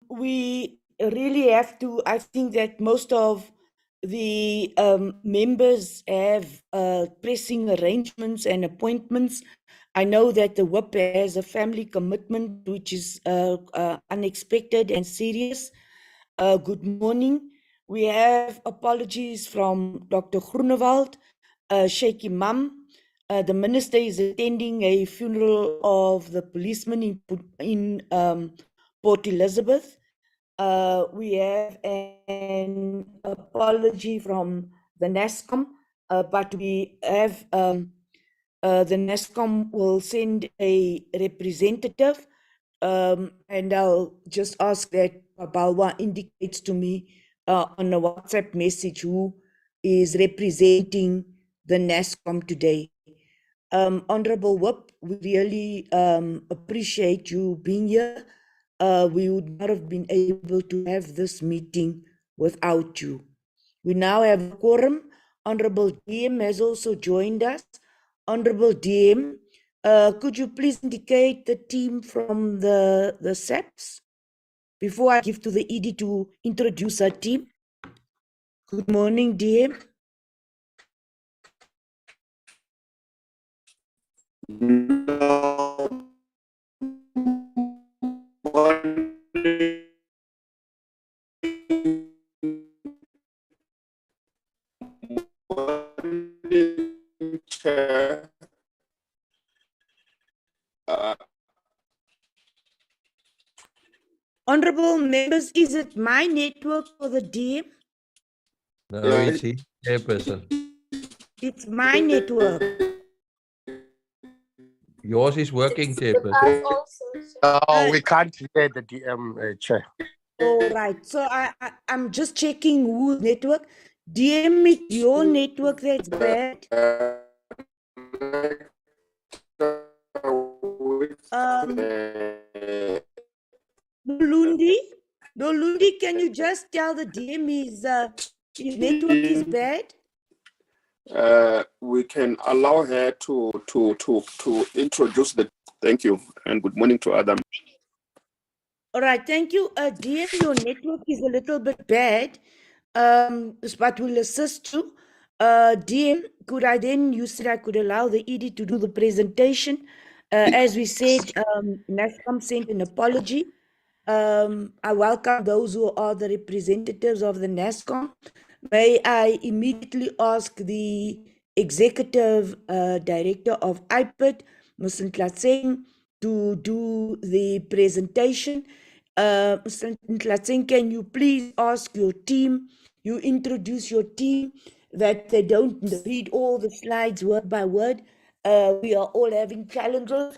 We really have to, I think that most of the members have pressing arrangements and appointments. I know that the WIP has a family commitment, which is unexpected and serious. Good morning. We have apologies from Dr. Groenewald, Sheikh Imam. The minister is attending a funeral of the policeman in Port Elizabeth. We have an apology from the NASCOM, but we have the NASCOM will send a representative, and I'll just ask that Balwa indicates to me on a WhatsApp message who is representing the NASCOM today. Honorable Whip, we really appreciate you being here. We would not have been able to have this meeting without you. We now have a quorum. Honorable DM has also joined us. Honorable DM, could you please indicate the team from the SAPS before I give to the ED to introduce our team? Good morning, DM. Chair. Honorable members, is it my network or the DM? No, Yeah. it's the chairperson. It's my network. Yours is working, Us chairperson. also. Oh, we can't hear the DM chair. All right. So I'm just checking whose network. DM, it's your network that's bad. Dolundi, can you just tell the DM his network is bad? We can allow her to introduce the. Thank you and good morning to Adam. All right, thank you. DM, your network is a little bit bad, but we'll assist you. DM, could I then, you said I could allow the ED to do the presentation. As we said, NASCOM sent an apology. I welcome those who are the representatives of the NASCOM. May I immediately ask the Executive Director of IPID, Mr. Tlatseng, to do the presentation. Mr. Tlatseng, can you please ask your team, you introduce your team, that they don't read all the slides word by word. We are all having challenges.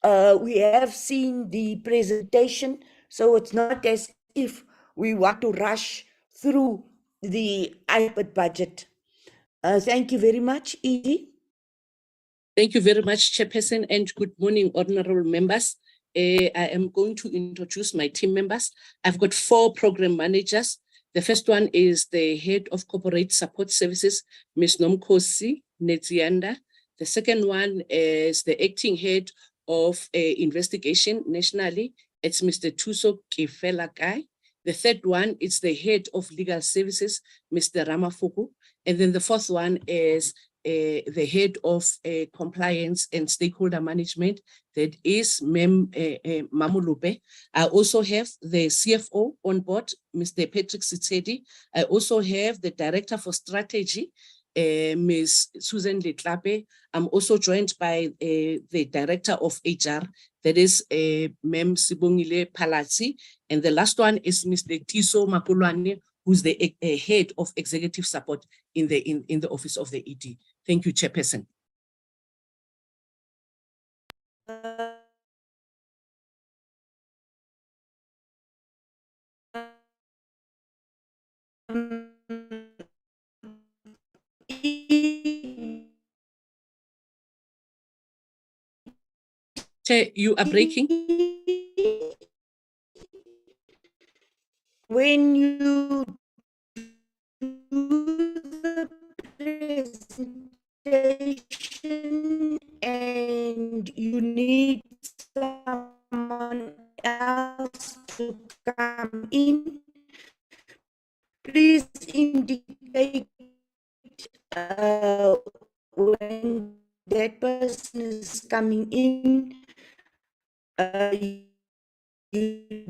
We have seen the presentation, so it's not as if we want to rush through the IPID budget. Thank you very much, Edie. Thank you very much, Chairperson, and good morning, honorable members. I am going to introduce my team members. I've got 4 program managers. The first one is the head of corporate support services, Ms. Nomkosi Netsianda. The second one is the acting head of investigation nationally. It's Mr. Tuso Kifelakai. The third one is the head of legal services, Mr. Ramafuku. And then the fourth one is the head of compliance and stakeholder management, that is Mem Mamulupe. I also have the CFO on board, Mr. Patrick Sitsedi. I also have the director for strategy, Ms. Susan Letlape. I'm also joined by the director of HR, that is Mem Sibongile Palazzi. And the last one is Mr. Tiso Mapulwane, who's the head of executive support in the office of the ED. Thank you, Chairperson. Chair, you are breaking. When you do the presentation and you need someone else to come in, please indicate when that person is coming in. You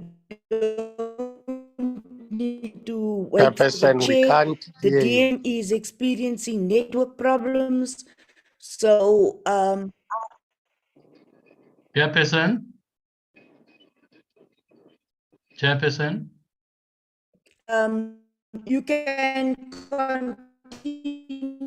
don't need to wait for the Chairperson, we chair. can't The hear you. DM is experiencing network problems. So Chairperson? Chairperson? you can continue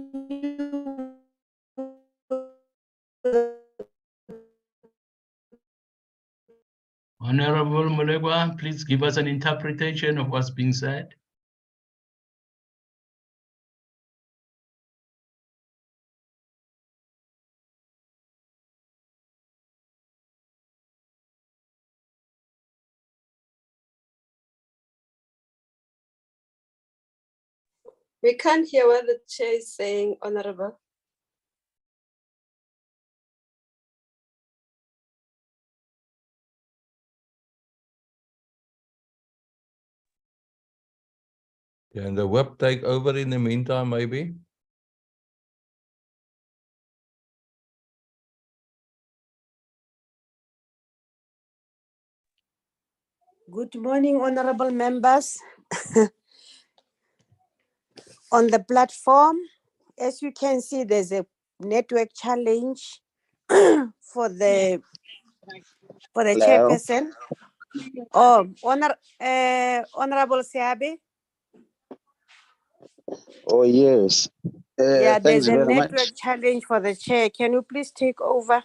Honorable Mulegwa, please give us an interpretation of what's being said. We can't hear what the chair is saying, Honorable. Can the web take over in the meantime, maybe? Good morning, honorable members. On the platform, as you can see, there's a network challenge for the Hello. chairperson. Oh, Honorable Siabi. Oh, yes. Yeah, Thanks there's a very much. network challenge for the chair. Can you please take over?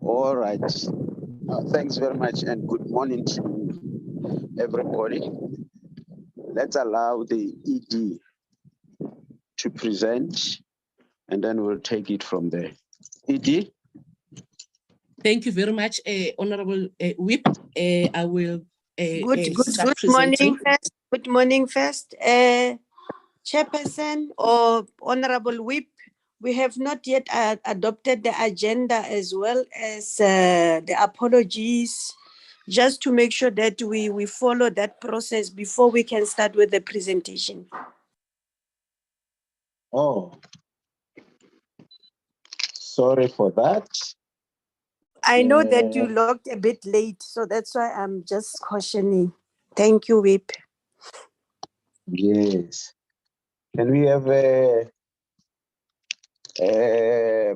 All right. Thanks very much and good morning to everybody. Let's allow the ED to present and then we'll take it from there. ED? Thank you very much, Honorable Whip. I will Good start presenting. morning first. Good morning first. Chairperson or Honorable Whip, we have not yet adopted the agenda as well as the apologies, just to make sure that we follow that process before we can start with the presentation. Oh, sorry for that. I know that you logged a bit late, so that's why I'm just cautioning. Thank you, Whip. Yes. Can we have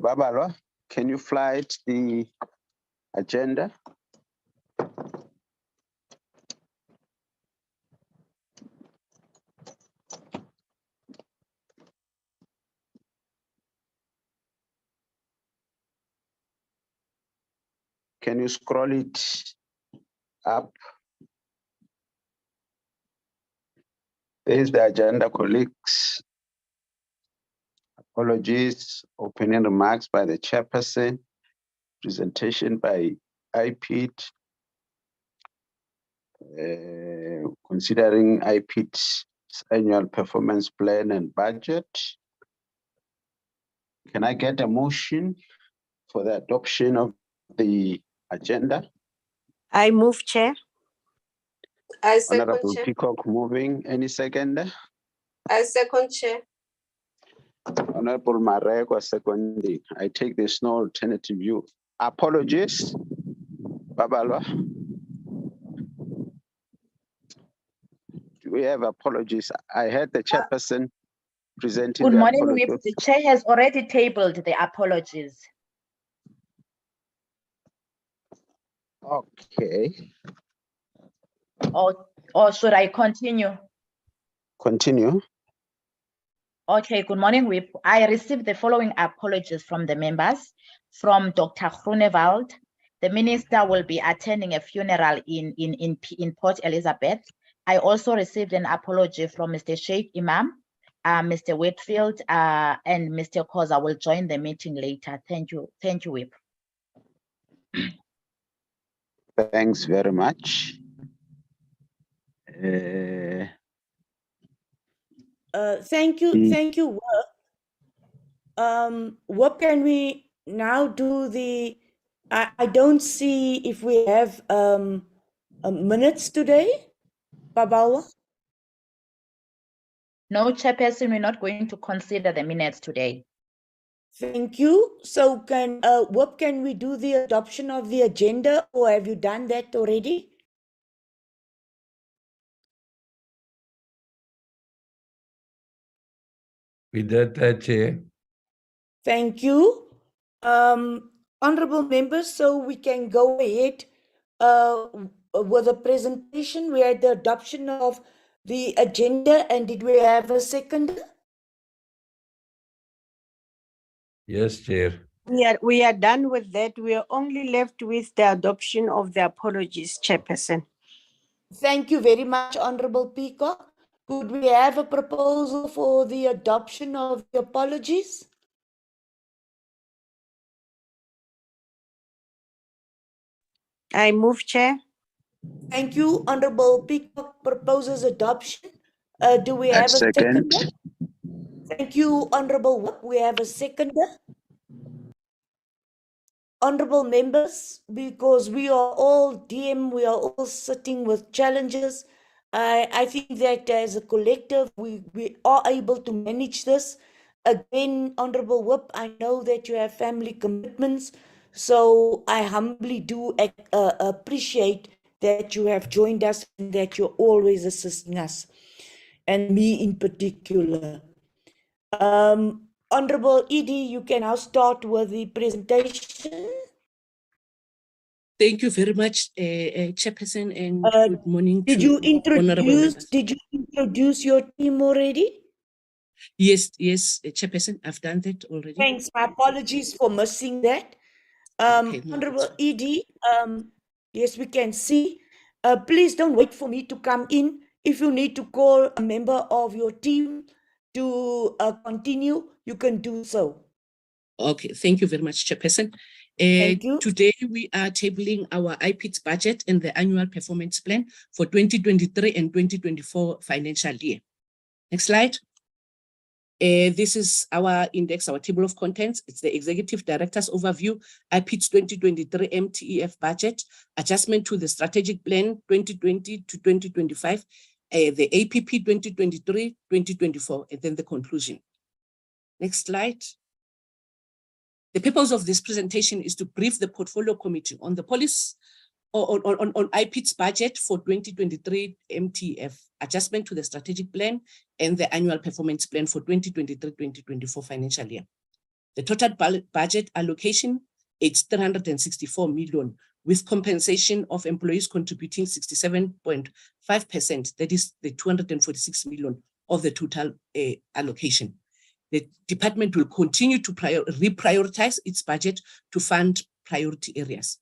Babalo? Can you flight the agenda? Can you scroll it up? There is the agenda, colleagues. Apologies, opening remarks by the chairperson, presentation by IPID, considering IPID's annual performance plan and budget. Can I get a motion for the adoption of the agenda? I move, Chair. I second, Honorable Chair. Peacock moving. Any second? I second, Chair. Honorable Marego seconding. I take this no alternative view. Apologies. Babalo. Do we have apologies? I heard the chairperson presenting Good the morning, Whip. apologies. The chair has already tabled the apologies. Okay, Or should I continue? continue. Okay, good morning, Whip. I received the following apologies from the members. From Dr. Groenewald, the minister will be attending a funeral in Port Elizabeth. I also received an apology from Mr. Sheikh Imam, Mr. Whitfield, and Mr. Koza will join the meeting later. Thank you, Whip. Thanks very much. thank you. What can we now do? I don't see if we have minutes today, Babawa? No, Chairperson, we're not going to consider the minutes today. Thank you. So can we do the adoption of the agenda, or have you done that already? We did that, Chair. Thank you. Honorable members, so we can go ahead with the presentation. We had the adoption of the agenda, and did we have a second? Yes, Chair. We are done with that. We are only left with the adoption of the apologies, Chairperson. Thank you very much, Honorable Peacock. Could we have a proposal for the adoption of the apologies? I move, Chair. Thank you. Honorable Peacock proposes adoption. Do we I have a second. seconder? Thank you, Honorable Wap. We have a seconder. Honorable members, because we are all DM, we are all sitting with challenges. I think that as a collective, we are able to manage this. Again, Honorable Whip, I know that you have family commitments, so I humbly do appreciate that you have joined us and that you're always assisting us, and me in particular. Honorable Edie, you can now start with the presentation. Thank you very much, Chairperson, and good morning Did to you honorable members. introduce your team already? Yes, Chairperson, I've done that already. Thanks. My apologies for missing that. Okay, no, Honorable that's fine. ED, yes, we can see. Please don't wait for me to come in. If you need to call a member of your team to continue, you can do so. Okay, thank you very much, Chairperson. Thank you. Today, we are tabling our IPID budget and the annual performance plan for 2023 and 2024 financial year. Next slide. This is our index, our table of contents. It's the Executive Director's Overview, IPID's 2023 MTEF budget, adjustment to the Strategic Plan 2020 to 2025, the APP 2023-2024, and then the conclusion. Next slide. The purpose of this presentation is to brief the Portfolio Committee on the policy on IPID's budget for 2023 MTF, adjustment to the strategic plan and the annual performance plan for 2023-2024 financial year. The total budget allocation is 364 million, with compensation of employees contributing 67.5%, that is the 246 million of the total allocation. The department will continue to reprioritize its budget to fund priority areas.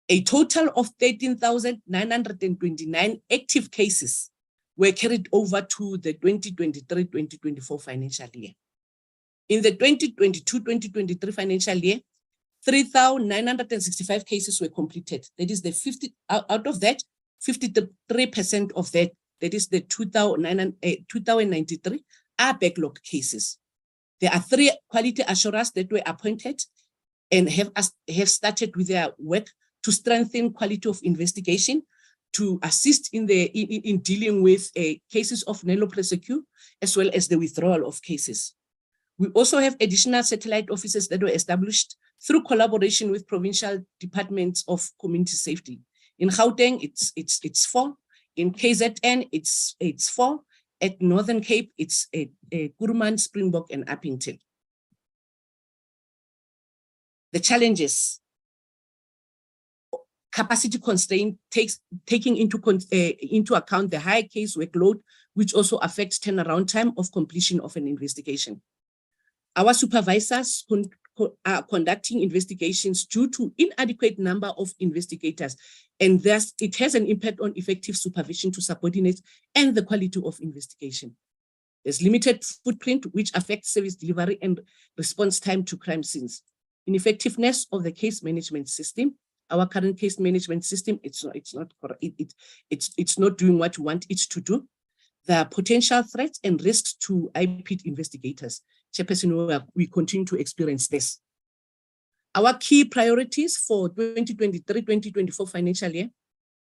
A total of 13,929 active cases were carried over to the 2023-2024 financial year. In the 2022-2023 financial year, 3,965 cases were completed. That is the 50 out of that, 53% of that, that is the 2,093 are backlog cases. There are 3 quality assurers that were appointed and have started with their work to strengthen quality of investigation, to assist in dealing with cases of nullius pro sequo, as well as the withdrawal of cases. We also have additional satellite offices that were established through collaboration with provincial departments of community safety. In Gauteng, it's 4. In KZN, it's 4. At Northern Cape, it's Kuruman, Springbok, and Uppington. The challenges. Capacity constraint taking into account the high case workload, which also affects turnaround time of completion of an investigation. Our supervisors are conducting investigations due to inadequate number of investigators, and thus it has an impact on effective supervision to subordinates and the quality of investigation. There's limited footprint, which affects service delivery and response time to crime scenes. Ineffectiveness of the case management system. Our current case management system, it's not doing what we want it to do. There are potential threats and risks to IPID investigators. Chairperson, we continue to experience this. Our key priorities for 2023-2024 financial year: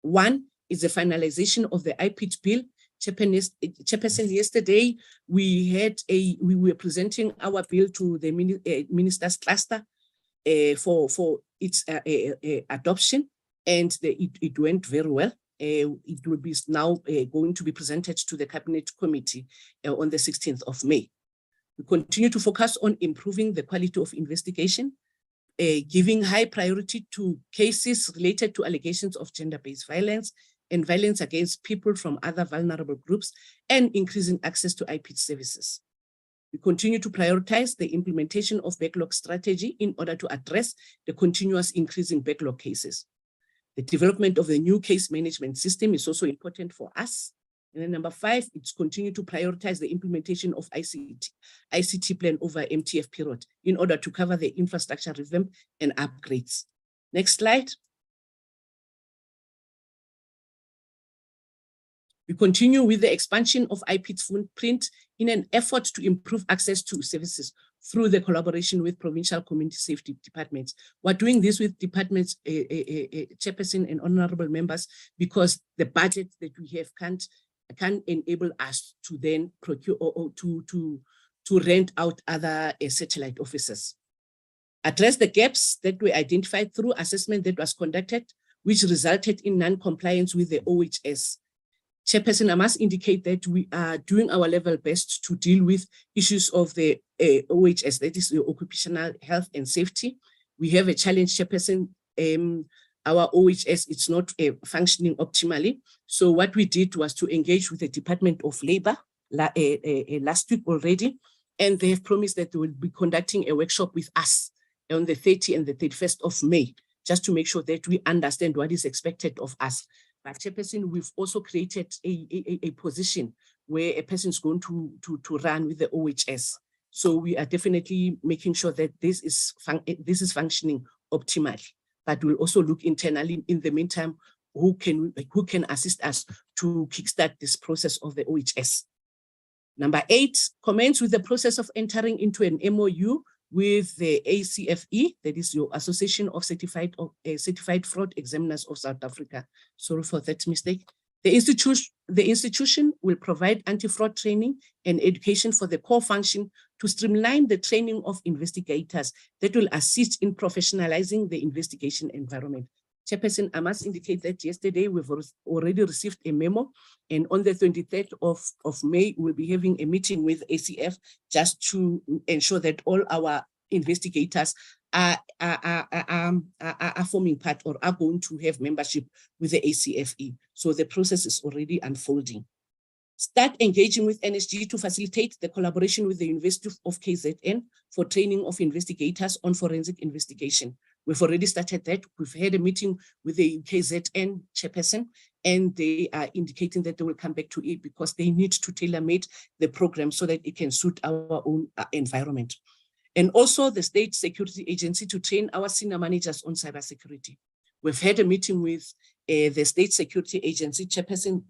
1, is the finalization of the IPID bill. Chairperson, yesterday we were presenting our bill to the ministers cluster for its adoption, and it went very well. It will be now going to be presented to the Cabinet Committee on the 16th of May. We continue to focus on improving the quality of investigation, giving high priority to cases related to allegations of gender-based violence and violence against people from other vulnerable groups, and increasing access to IPID services. We continue to prioritize the implementation of backlog strategy in order to address the continuous increase in backlog cases. The development of the new case management system is also important for us. And then number 5, it's continue to prioritize the implementation of ICT plan over MTF period in order to cover the infrastructure revamp and upgrades. Next slide. We continue with the expansion of IPID's footprint in an effort to improve access to services through the collaboration with provincial community safety departments. We're doing this with departments, chairperson and honorable members, because the budget that we have can't enable us to then procure or to rent out other satellite offices. Address the gaps that were identified through assessment that was conducted, which resulted in non-compliance with the OHS. Chairperson, I must indicate that we are doing our level best to deal with issues of the OHS, that is the occupational health and safety. We have a challenge, Chairperson. Our OHS, it's not functioning optimally. So what we did was to engage with the Department of Labor last week already, and they have promised that they will be conducting a workshop with us on the 30th and the 31st of May, just to make sure that we understand what is expected of us. But Chairperson, we've also created a position where a person is going to run with the OHS. So we are definitely making sure that this is functioning optimally. But we'll also look internally in the meantime, who can assist us to kickstart this process of the OHS. Number 8, commence with the process of entering into an MOU with the ACFE, that is your Association of Certified Fraud Examiners of South Africa. Sorry for that mistake. The institution will provide anti-fraud training and education for the core function to streamline the training of investigators that will assist in professionalizing the investigation environment. Chairperson, I must indicate that yesterday we've already received a memo, and on the 23rd of May, we'll be having a meeting with ACF just to ensure that all our investigators are forming part or are going to have membership with the ACFE. So the process is already unfolding. Start engaging with NSG to facilitate the collaboration with the University of KZN for training of investigators on forensic investigation. We've already started that. We've had a meeting with the KZN chairperson, and they are indicating that they will come back to it because they need to tailor-make the program so that it can suit our own environment. And also the State Security Agency to train our senior managers on cybersecurity. We've had a meeting with the State Security Agency chairperson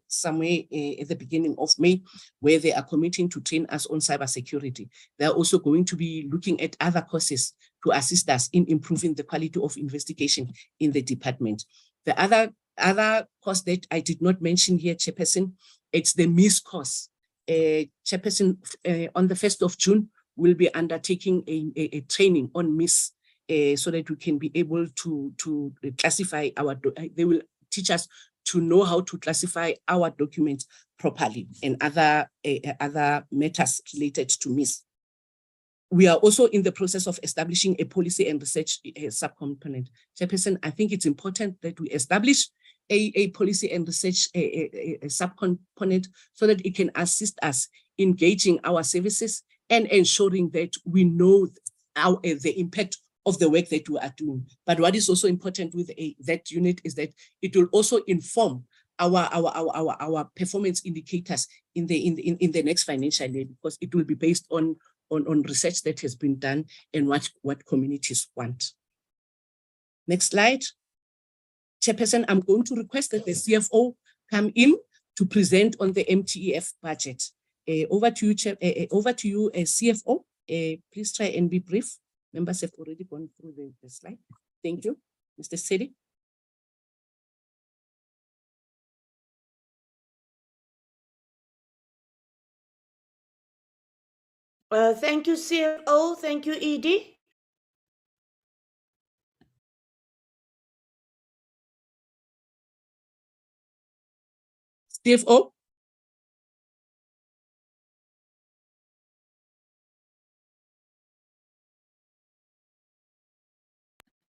somewhere at the beginning of May, where they are committing to train us on cybersecurity. They're also going to be looking at other courses to assist us in improving the quality of investigation in the department. The other course that I did not mention here, chairperson, it's the MIS course. Chairperson, on the 1st of June, we'll be undertaking a training on MIS, so that we can be able to classify they will teach us to know how to classify our documents properly and other matters related to MIS. We are also in the process of establishing a policy and research subcomponent. Chairperson, I think it's important that we establish a policy and research subcomponent so that it can assist us in gauging our services and ensuring that we know the impact of the work that we are doing. But what is also important with that unit is that it will also inform our performance indicators in the next financial year, because it will be based on research that has been done and what communities want. Next slide. Chairperson, I'm going to request that the CFO come in to present on the MTEF budget. Over to you, CFO. Please try and be brief. Members have already gone through the slide. Thank you. Mr. Sedi. Thank you, CFO. Thank you, Edie. CFO?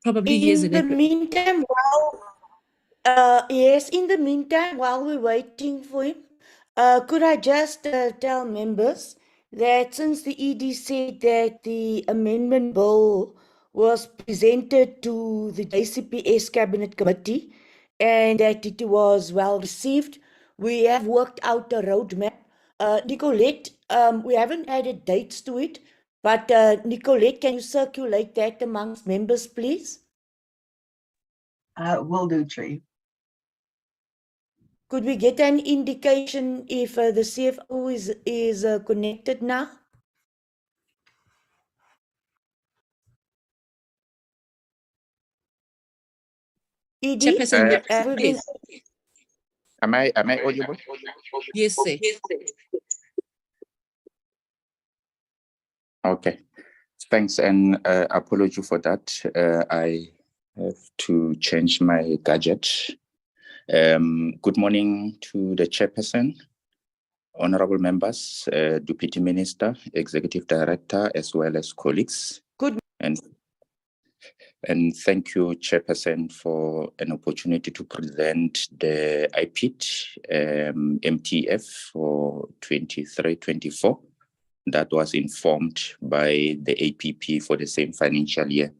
Probably he has a In the network. meantime, in the meantime, while we're waiting for him, could I just tell members that since the ED said that the amendment bill was presented to the JCPS Cabinet Committee and that it was well received, we have worked out a roadmap. Nicolette, we haven't added dates to it, but Nicolette, can you circulate that amongst members, please? Will do, Tree. Could we get an indication if the CFO is connected now? Edie, Chairperson, have we been? yes. Am I audible? Yes, sir. Okay. Thanks, and apology for that. I have to change my gadget. Good morning to the chairperson, honorable members, deputy minister, executive director, as well as colleagues. Good. And thank you, chairperson, for an opportunity to present the IPID MTF for 23-24 that was informed by the APP for the same financial year.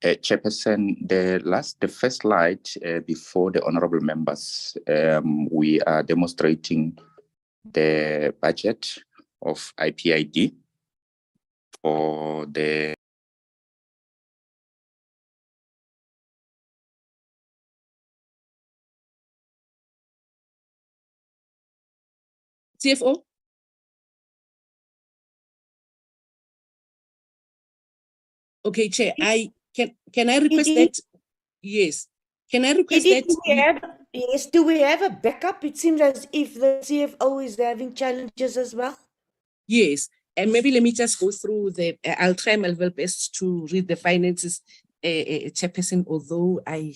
Chairperson, the first slide before the honorable members, we are demonstrating the budget of IPID for the CFO? Okay, Chair, can I request Edie? that? Yes. Can I request Edie, that? do we have a backup? It seems as if the CFO is having challenges as well. Yes, and maybe let me just go through I'll try my level best to read the finances, chairperson, although I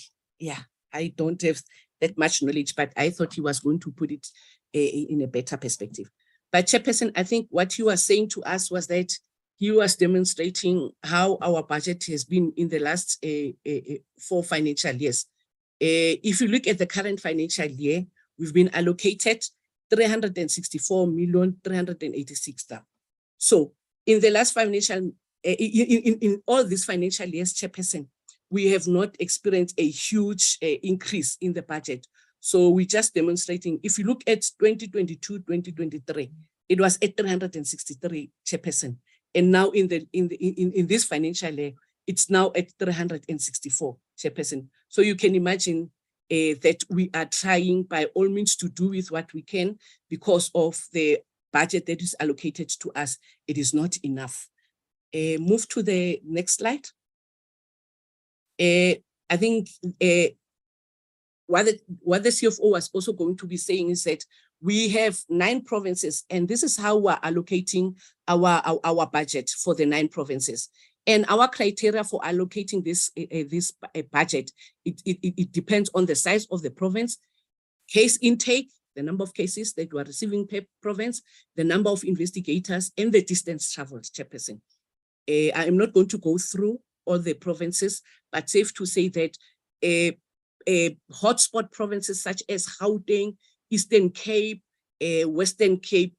don't have that much knowledge, but I thought he was going to put it in a better perspective. But chairperson, I think what you were saying to us was that he was demonstrating how our budget has been in the last 4 financial years. If you look at the current financial year, we've been allocated 364,386,000. So in the last financial, in all these financial years, chairperson, we have not experienced a huge increase in the budget. So we're just demonstrating, if you look at 2022-2023, it was at 363 chairperson. And now in this financial year, it's now at 364 chairperson. So you can imagine that we are trying by all means to do with what we can because of the budget that is allocated to us. It is not enough. Move to the next slide. I think what the CFO was also going to be saying is that we have 9 provinces, and this is how we're allocating our budget for the 9 provinces. And our criteria for allocating this budget, it depends on the size of the province, case intake, the number of cases that we are receiving per province, the number of investigators, and the distance traveled, chairperson. I am not going to go through all the provinces, but safe to say that hotspot provinces such as Gauteng, Eastern Cape, Western Cape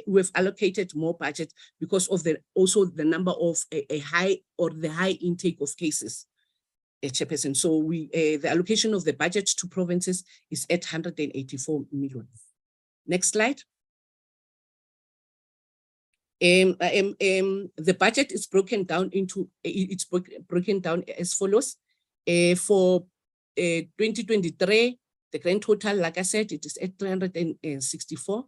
we've allocated more budget because of also the number of the high intake of cases. Chairperson. So the allocation of the budget to provinces is at 184 million. Next slide. The budget is broken down into, broken down as follows. For 2023, the grand total, like I said, it is at 364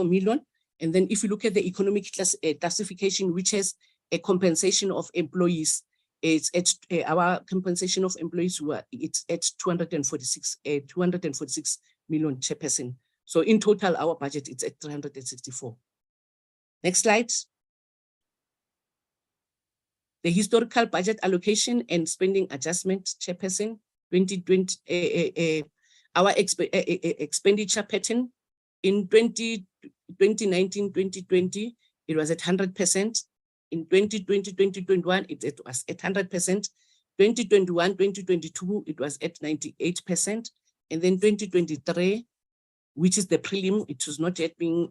million. And then if you look at the economic classification, which has a compensation of employees, it's at our compensation of employees it's at 246 million, chairperson. So in total, our budget is at 364. Next slide. The historical budget allocation and spending adjustment, Chairperson, 2020, our expenditure pattern in 2019-2020, it was at 100%. In 2020-2021, it was at 100%. 2021-2022, it was at 98%. And then 2023, which is the prelim, it was not yet being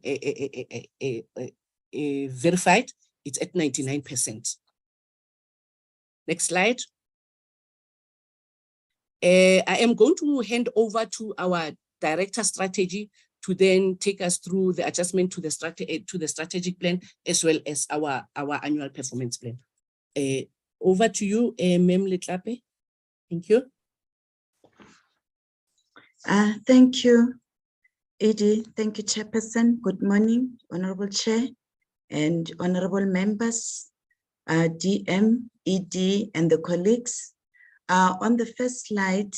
verified, it's at 99%. Next slide. I am going to hand over to our Director Strategy to then take us through the adjustment to the strategic plan, as well as our annual performance plan. Over to you, Mem Letlape. Thank you. Thank you, Edie. Thank you, Chairperson. Good morning, Honorable Chair and Honorable Members, DM, ED, and the colleagues. On the first slide,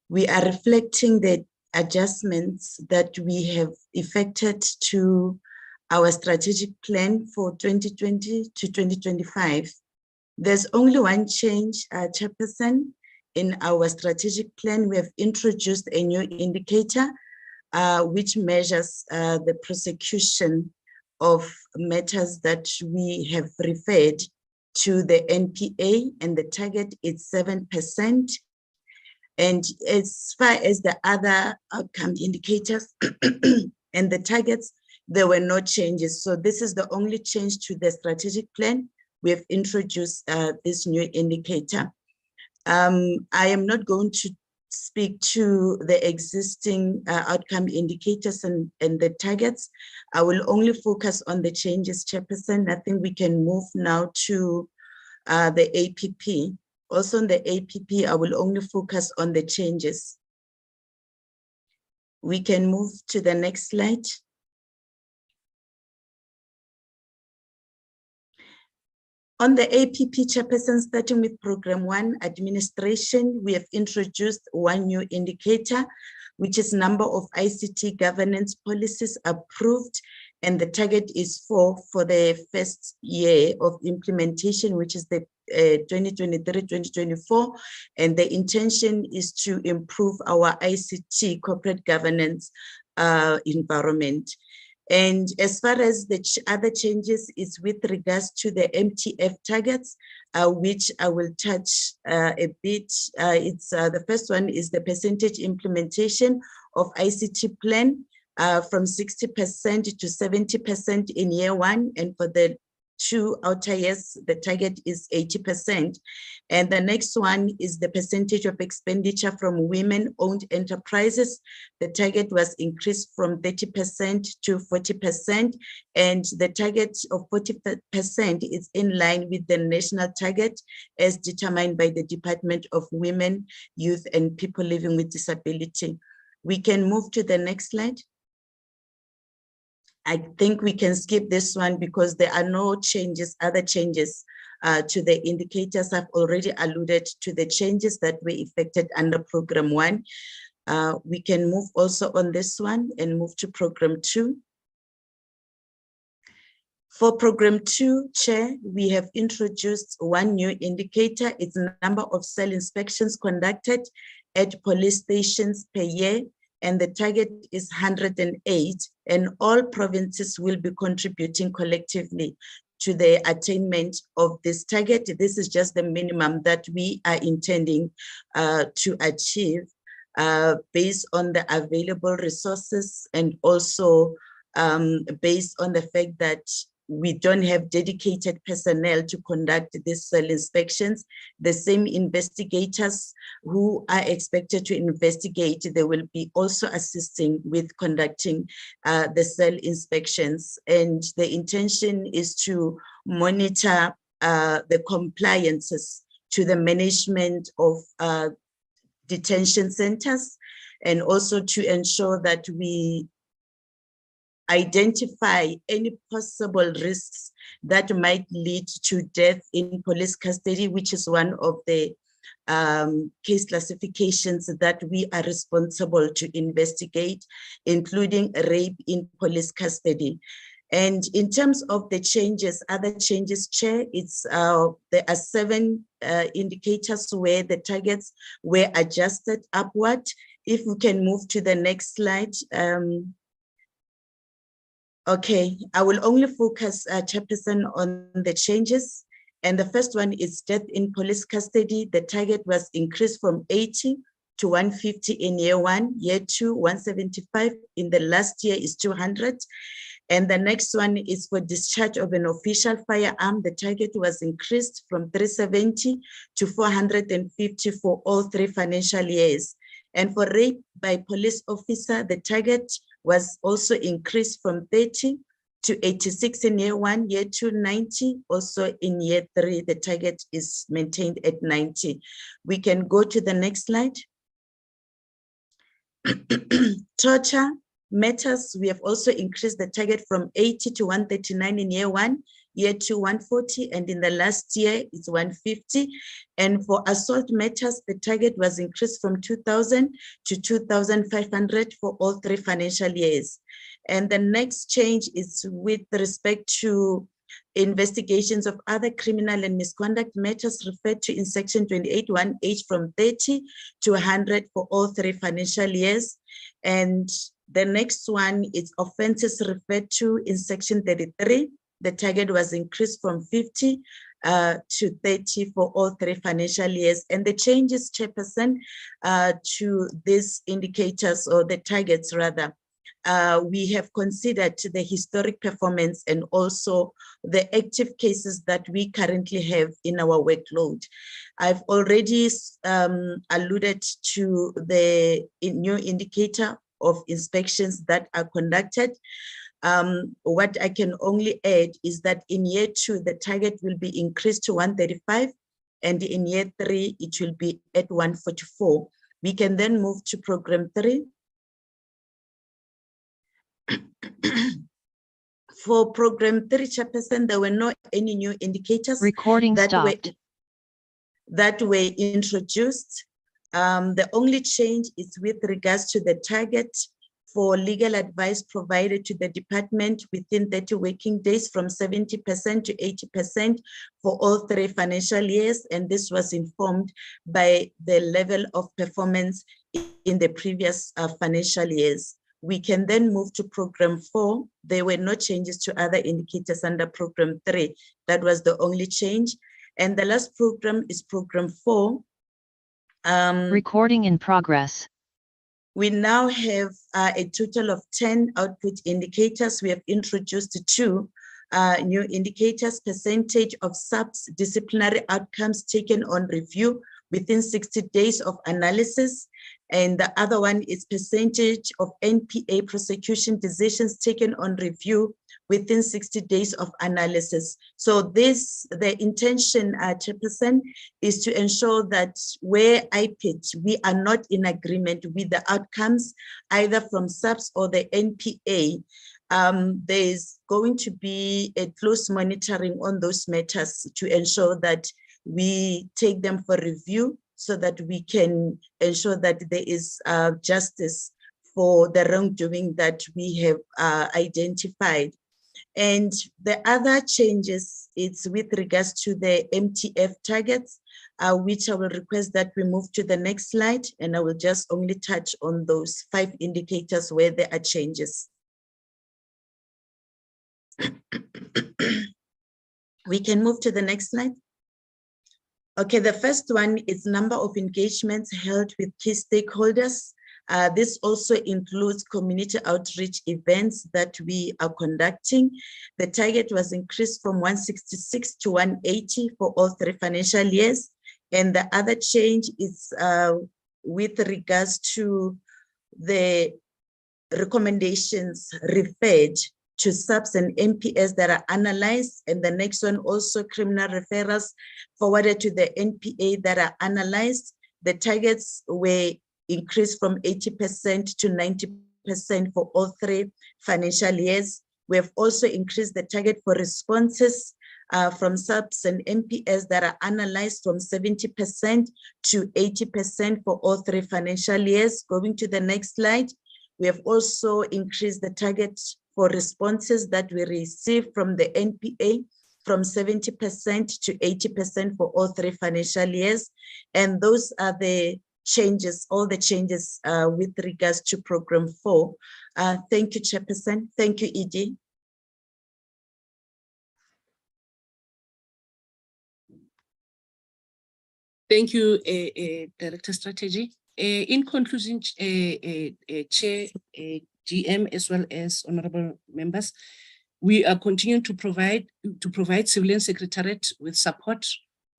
we are reflecting the adjustments that we have effected to our strategic plan for 2020 to 2025. There's only one change, Chairperson. In our strategic plan, we have introduced a new indicator which measures the prosecution of matters that we have referred to the NPA, and the target is 7%. And as far as the other outcome indicators and the targets, there were no changes. So this is the only change to the strategic plan. We have introduced this new indicator. I am not going to speak to the existing outcome indicators and the targets. I will only focus on the changes, Chairperson. I think we can move now to the APP. Also on the APP, I will only focus on the changes. We can move to the next slide. On the APP, Chairperson, starting with Program 1, Administration, we have introduced one new indicator, which is number of ICT governance policies approved, and the target is 4 for the first year of implementation, which is the 2023-2024, and the intention is to improve our ICT corporate governance environment. And as far as the other changes is with regards to the MTF targets, which I will touch a bit. The first one is the percentage implementation of ICT plan from 60% to 70% in year 1, and for the 2 outer years, the target is 80%. And the next one is the percentage of expenditure from women-owned enterprises. The target was increased from 30% to 40%, and the target of 40% is in line with the national target as determined by the Department of Women, Youth, and People Living with Disability. We can move to the next slide. I think we can skip this one because there are no changes, other changes to the indicators. I've already alluded to the changes that were effected under Program 1. We can move also on this one and move to Program 2. For Program 2, Chair, we have introduced one new indicator. It's the number of cell inspections conducted at police stations per year, and the target is 108, and all provinces will be contributing collectively to the attainment of this target. This is just the minimum that we are intending to achieve based on the available resources, and also based on the fact that we don't have dedicated personnel to conduct these cell inspections. The same investigators who are expected to investigate, they will be also assisting with conducting the cell inspections. And the intention is to monitor the compliances to the management of detention centers, and also to ensure that we identify any possible risks that might lead to death in police custody, which is one of the case classifications that we are responsible to investigate, including rape in police custody. And in terms of the changes, other changes, Chair, there are 7 indicators where the targets were adjusted upward. If we can move to the next slide. Okay, I will only focus, Chairperson, on the changes. And the first one is death in police custody. The target was increased from 80 to 150 in year 1, year 2, 175. In the last year is 200. And the next one is for discharge of an official firearm. The target was increased from 370 to 450 for all 3 financial years. And for rape by police officer, the target was also increased from 30 to 86 in year 1, year 2, 90. Also in year 3, the target is maintained at 90. We can go to the next slide. Torture matters, we have also increased the target from 80 to 139 in year 1, year 2, 140, and in the last year it's 150. And for assault matters, the target was increased from 2,000 to 2,500 for all 3 financial years. And the next change is with respect to investigations of other criminal and misconduct matters referred to in section 28(1)H from 30 to 100 for all 3 financial years. And the next one is offenses referred to in section 33. The target was increased from 50 to 30 for all 3 financial years. And the changes, Chairperson, to these indicators, or the targets rather, we have considered the historic performance and also the active cases that we currently have in our workload. I've already alluded to the new indicator of inspections that are conducted. What I can only add is that in year 2, the target will be increased to 135, and in year 3, it will be at 144. We can then move to program 3. For program 3, Chairperson, there were no any new indicators that were introduced. The only change is with regards to the target for legal advice provided to the department within 30 working days from 70% to 80% for all 3 financial years. And this was informed by the level of performance in the previous financial years. We can then move to program 4. There were no changes to other indicators under program 3. That was the only change. And the last program is program 4. Recording in progress. We now have a total of 10 output indicators. We have introduced 2 new indicators: percentage of SAPS disciplinary outcomes taken on review within 60 days of analysis. And the other one is percentage of NPA prosecution decisions taken on review within 60 days of analysis. So the intention, Chairperson, is to ensure that where IPID, we are not in agreement with the outcomes, either from SAPS or the NPA, there's going to be a close monitoring on those matters to ensure that we take them for review so that we can ensure that there is justice for the wrongdoing that we have identified. And the other changes, it's with regards to the MTF targets, which I will request that we move to the next slide, and I will just only touch on those 5 indicators where there are changes. We can move to the next slide. Okay, the first one is number of engagements held with key stakeholders. This also includes community outreach events that we are conducting. The target was increased from 166 to 180 for all 3 financial years. And the other change is with regards to the recommendations referred to SAPS and MPS that are analyzed, and the next one also criminal referrals forwarded to the NPA that are analyzed. The targets were increased from 80% to 90% for all 3 financial years. We have also increased the target for responses from subs and MPS that are analyzed from 70% to 80% for all 3 financial years. Going to the next slide, we have also increased the target for responses that we receive from the NPA from 70% to 80% for all 3 financial years. And those are the changes, all the changes with regards to program 4. Thank you, Chairperson. Thank you, ED. Thank you, Director Strategy. In conclusion, Chair, GM, as well as honorable members, we are continuing to provide Civilian Secretariat with support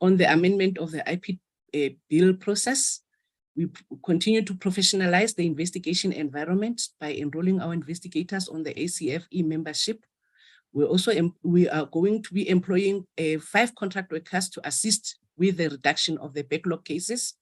on the amendment of the IPID bill process. We continue to professionalize the investigation environment by enrolling our investigators on the ACFE membership. We are going to be employing 5 contract workers to assist with the reduction of the backlog cases.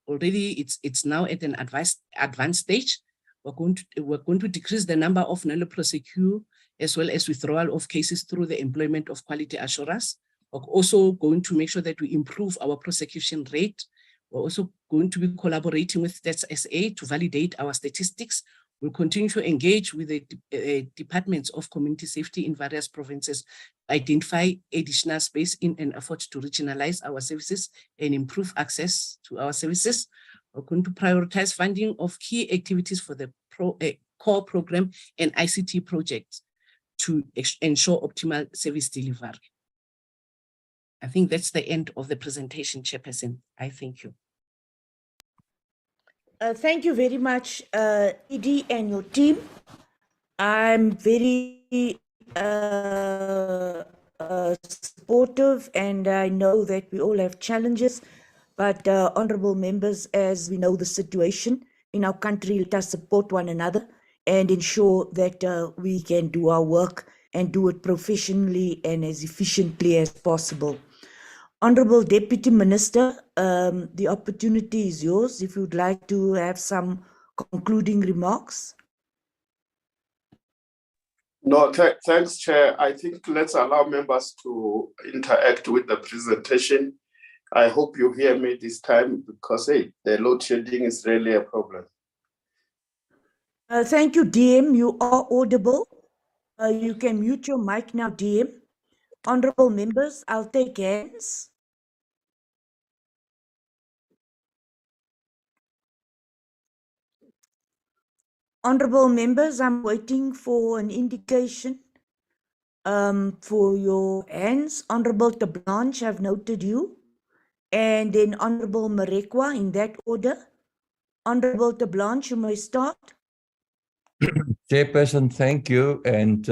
Already it's now at an advanced stage. We're going to decrease the number of null prosecute as well as withdrawal of cases through the employment of quality assurers. We're also going to make sure that we improve our prosecution rate. We're also going to be collaborating with Stats SA to validate our statistics. We'll continue to engage with the departments of community safety in various provinces, identify additional space in an effort to regionalize our services and improve access to our services. We're going to prioritize funding of key activities for the core program and ICT projects to ensure optimal service delivery. I think that's the end of the presentation, Chairperson. I thank you. Thank you very much, ED and your team. I'm very supportive, and I know that we all have challenges, but honorable members, as we know the situation in our country, let us support one another and ensure that we can do our work and do it professionally and as efficiently as possible. Honorable Deputy Minister, the opportunity is yours if you'd like to have some concluding remarks. No, thanks, Chair. I think let's allow members to interact with the presentation. I hope you hear me this time because, hey, the load shedding is really a problem. Thank you, DM. You are audible. You can mute your mic now, DM. Honorable members, I'll take hands. Honorable members, I'm waiting for an indication for your hands. Honorable Tablanche, I've noted you. And then Honorable Marekwa, in that order. Honorable Tablanche, you may start. Chairperson, thank you. And,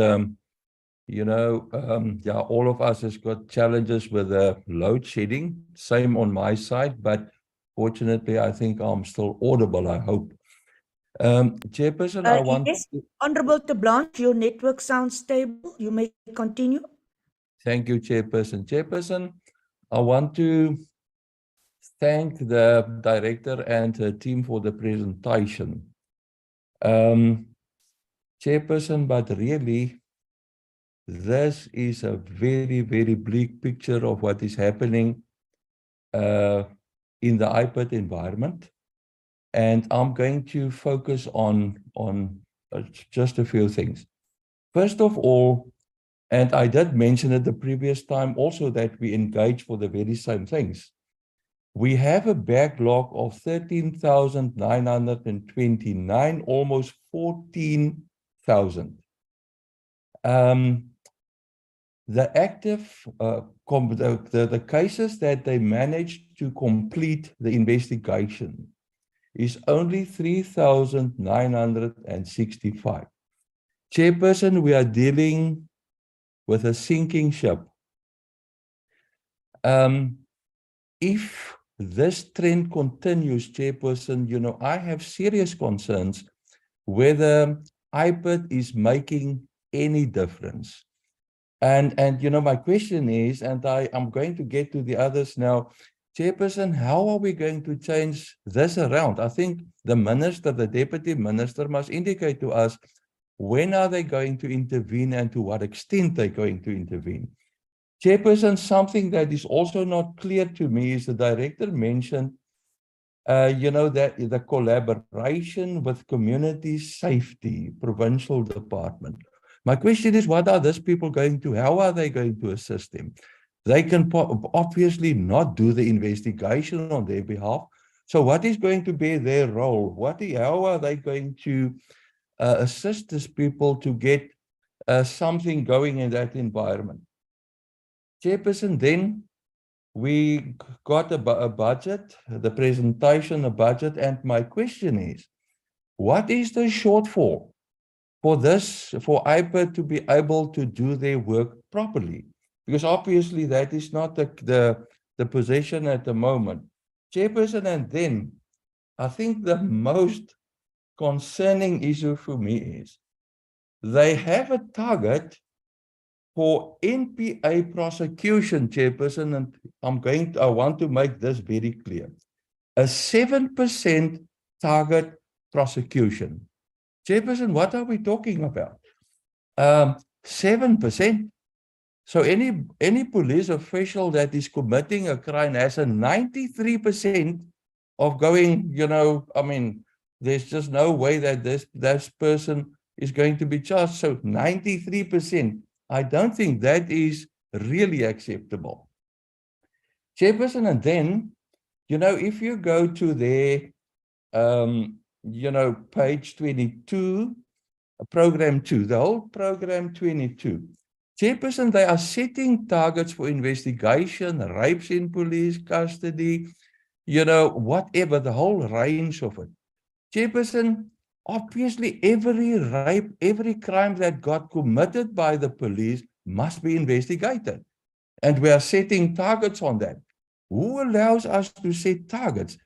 yeah, all of us has got challenges with the load shedding. Same on my side, but fortunately, I think I'm still audible, I hope. Chairperson, I want... Yes, Honorable Tablanche, your network sounds stable. You may continue. Thank you, Chairperson. Chairperson, I want to thank the director and her team for the presentation. Chairperson, but really, this is a very, very bleak picture of what is happening in the IPID environment. And I'm going to focus on just a few things. First of all, and I did mention it the previous time also that we engage for the very same things. We have a backlog of 13,929, almost 14,000. The active, the cases that they managed to complete the investigation is only 3,965. Chairperson, we are dealing with a sinking ship. If this trend continues, Chairperson, I have serious concerns whether IPID is making any difference. And my question is, and I'm going to get to the others now, Chairperson, how are we going to change this around? I think the minister, the deputy minister must indicate to us when are they going to intervene and to what extent they're going to intervene. Chairperson, something that is also not clear to me is the director mentioned, that the collaboration with community safety, provincial department. My question is, what are these people going to, how are they going to assist them? They can obviously not do the investigation on their behalf. So what is going to be their role? How are they going to assist these people to get something going in that environment? Chairperson, then we got a budget, the presentation, a budget, and my question is, what is the shortfall for IPID to be able to do their work properly? Because obviously that is not the position at the moment. Chairperson, and then I think the most concerning issue for me is they have a target for NPA prosecution, Chairperson, and I want to make this very clear. A 7% target prosecution. Chairperson, what are we talking about? 7%. So any police official that is committing a crime has a 93% of going, there's just no way that this person is going to be charged. So 93%. I don't think that is really acceptable. Chairperson, and then, if you go to their, page 22, program 2, the whole program 22. Chairperson, they are setting targets for investigation, rapes in police custody, whatever, the whole range of it. Chairperson, obviously every rape, every crime that got committed by the police must be investigated. And we are setting targets on that. Who allows us to set targets?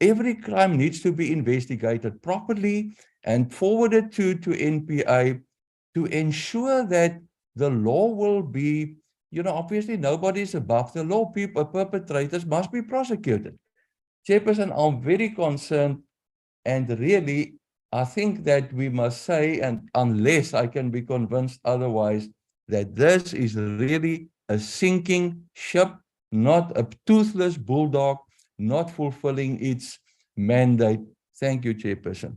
Every crime needs to be investigated properly and forwarded to NPA to ensure that the law will be, obviously nobody is above the law. Perpetrators must be prosecuted. Chairperson, I'm very concerned, and really, I think that we must say, and unless I can be convinced otherwise, that this is really a sinking ship, not a toothless bulldog, not fulfilling its mandate. Thank you, Chairperson.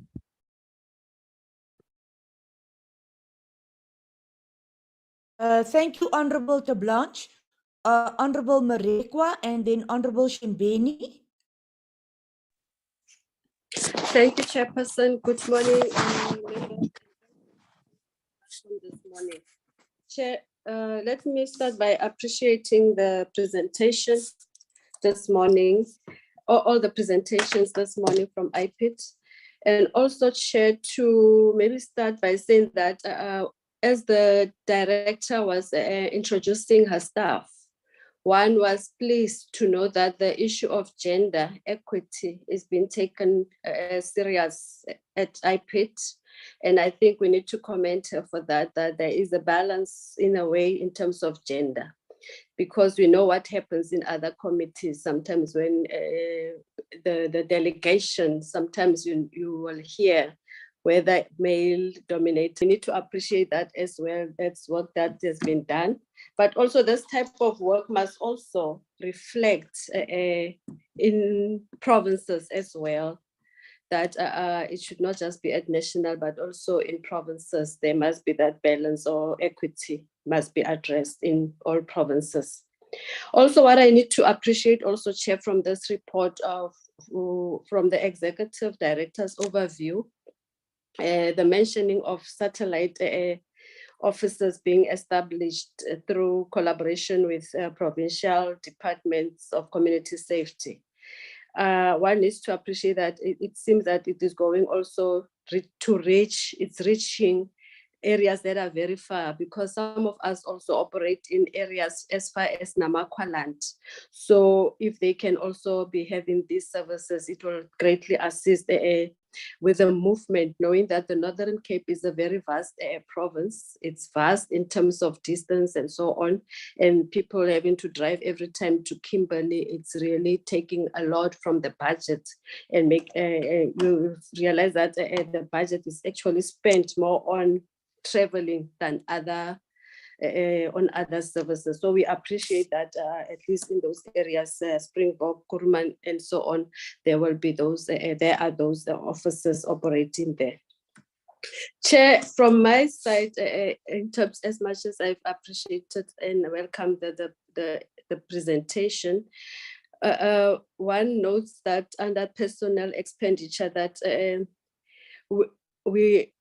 Thank you, Honorable De Blanche, Honorable Marekwa, and then Honorable Shimbeni. Thank you, Chairperson. Good morning, members. This morning. Chair, let me start by appreciating the presentation this morning, all the presentations this morning from IPID, and also, Chair, to maybe start by saying that as the director was introducing her staff, one was pleased to know that the issue of gender equity is being taken serious at IPID. And I think we need to commend her for that there is a balance in a way in terms of gender, because we know what happens in other committees. Sometimes when the delegation, sometimes you will hear whether male dominated. We need to appreciate that as well. That's work that has been done. But also this type of work must also reflect in provinces as well, that it should not just be at national, but also in provinces. There must be that balance, or equity must be addressed in all provinces. Also, what I need to appreciate also, Chair, from this report from the Executive Director's overview, the mentioning of satellite offices being established through collaboration with provincial departments of community safety. One needs to appreciate that it seems that it is going also it's reaching areas that are very far, because some of us also operate in areas as far as Namakwaland. So if they can also be having these services, it will greatly assist with the movement, knowing that the Northern Cape is a very vast province. It's vast in terms of distance and so on, and people having to drive every time to Kimberley, it's really taking a lot from the budget, and you realize that the budget is actually spent more on traveling than other on other services. So we appreciate that at least in those areas, Springbok, Kuruman, and so on, there will be those, there are those officers operating there. Chair, from my side, in terms, as much as I've appreciated and welcomed the presentation, one notes that under personnel expenditure that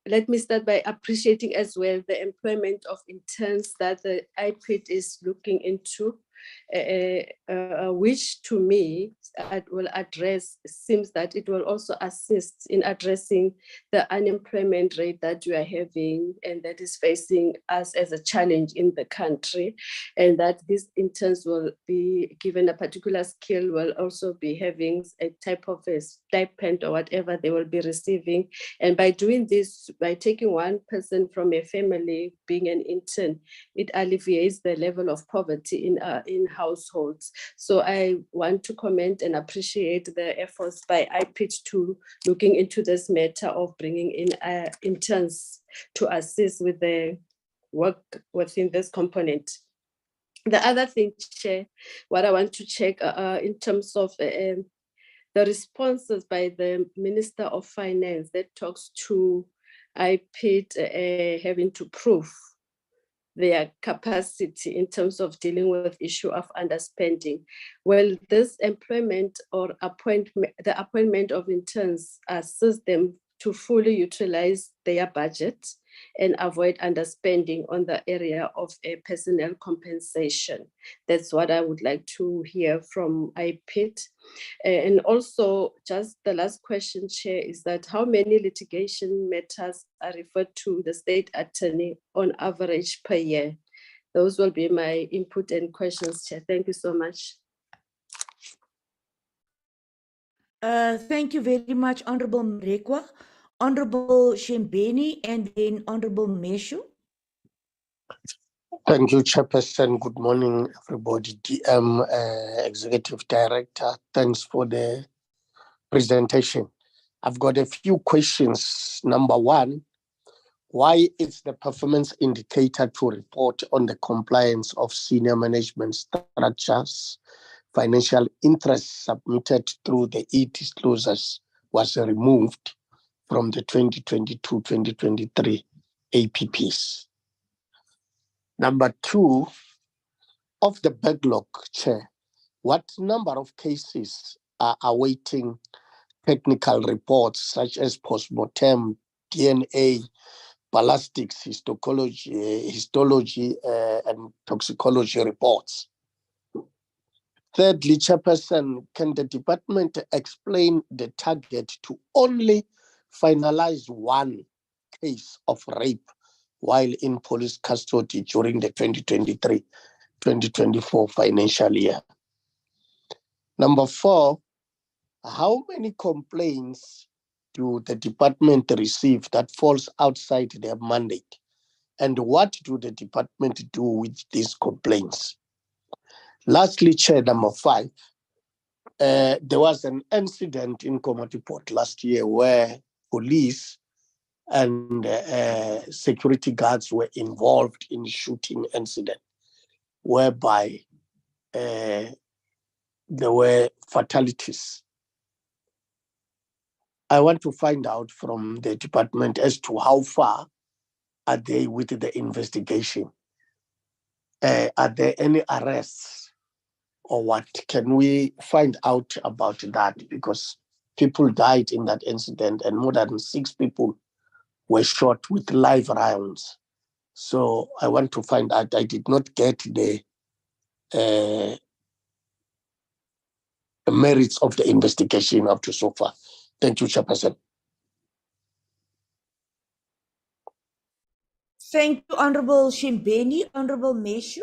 let me start by appreciating as well the employment of interns that the IPID is looking into, which to me will address, seems that it will also assist in addressing the unemployment rate that we are having and that is facing us as a challenge in the country, and that these interns will be given a particular skill, will also be having a type of a stipend or whatever they will be receiving. And by doing this, by taking one person from a family being an intern, it alleviates the level of poverty in households. So I want to commend and appreciate the efforts by IPID to looking into this matter of bringing in interns to assist with the work within this component. The other thing, Chair, what I want to check in terms of the responses by the Minister of Finance that talks to IPID having to prove their capacity in terms of dealing with issue of underspending. Well, this employment or the appointment of interns assist them to fully utilize their budget and avoid underspending on the area of personnel compensation. That's what I would like to hear from IPID. And also, just the last question, Chair, is that how many litigation matters are referred to the state attorney on average per year? Those will be my input and questions, Chair. Thank you so much. Thank you very much, Honorable Mrekwa. Honorable Shembeni, and then Honorable Meshu. Thank you, Chairperson. Good morning, everybody. DM, Executive Director, thanks for the presentation. I've got a few questions. Number one, why is the performance indicator to report on the compliance of senior management structures, financial interests submitted through the e-disclosures was removed from the 2022-2023 APPs? Number two, of the backlog, Chair, what number of cases are awaiting technical reports such as postmortem, DNA, ballistics, histology, and toxicology reports? Thirdly, Chairperson, can the department explain the target to only finalize one case of rape while in police custody during the 2023-2024 financial year? Number four, how many complaints do the department receive that falls outside their mandate? And what do the department do with these complaints? Lastly, Chair, number five, there was an incident in Komatipoort last year where police and security guards were involved in shooting incident, whereby there were fatalities. I want to find out from the department as to how far are they with the investigation. Are there any arrests or what? Can we find out about that? Because people died in that incident and more than 6 people were shot with live rounds. So I want to find out. I did not get the merits of the investigation up to so far. Thank you, Chairperson. Thank you, Honorable Shembeni. Honorable Meshu.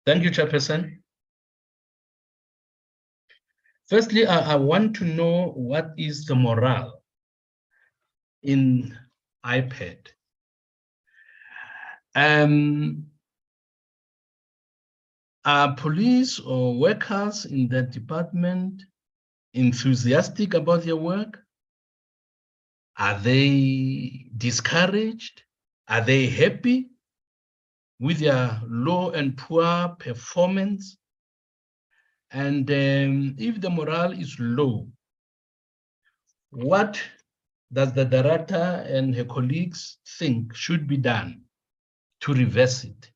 Thank you, Chairperson. Firstly, I want to know what is the morale in IPID. Are police or workers in that department enthusiastic about their work? Are they discouraged? Are they happy with their low and poor performance? And if the morale is low, what does the director and her colleagues think should be done to reverse it?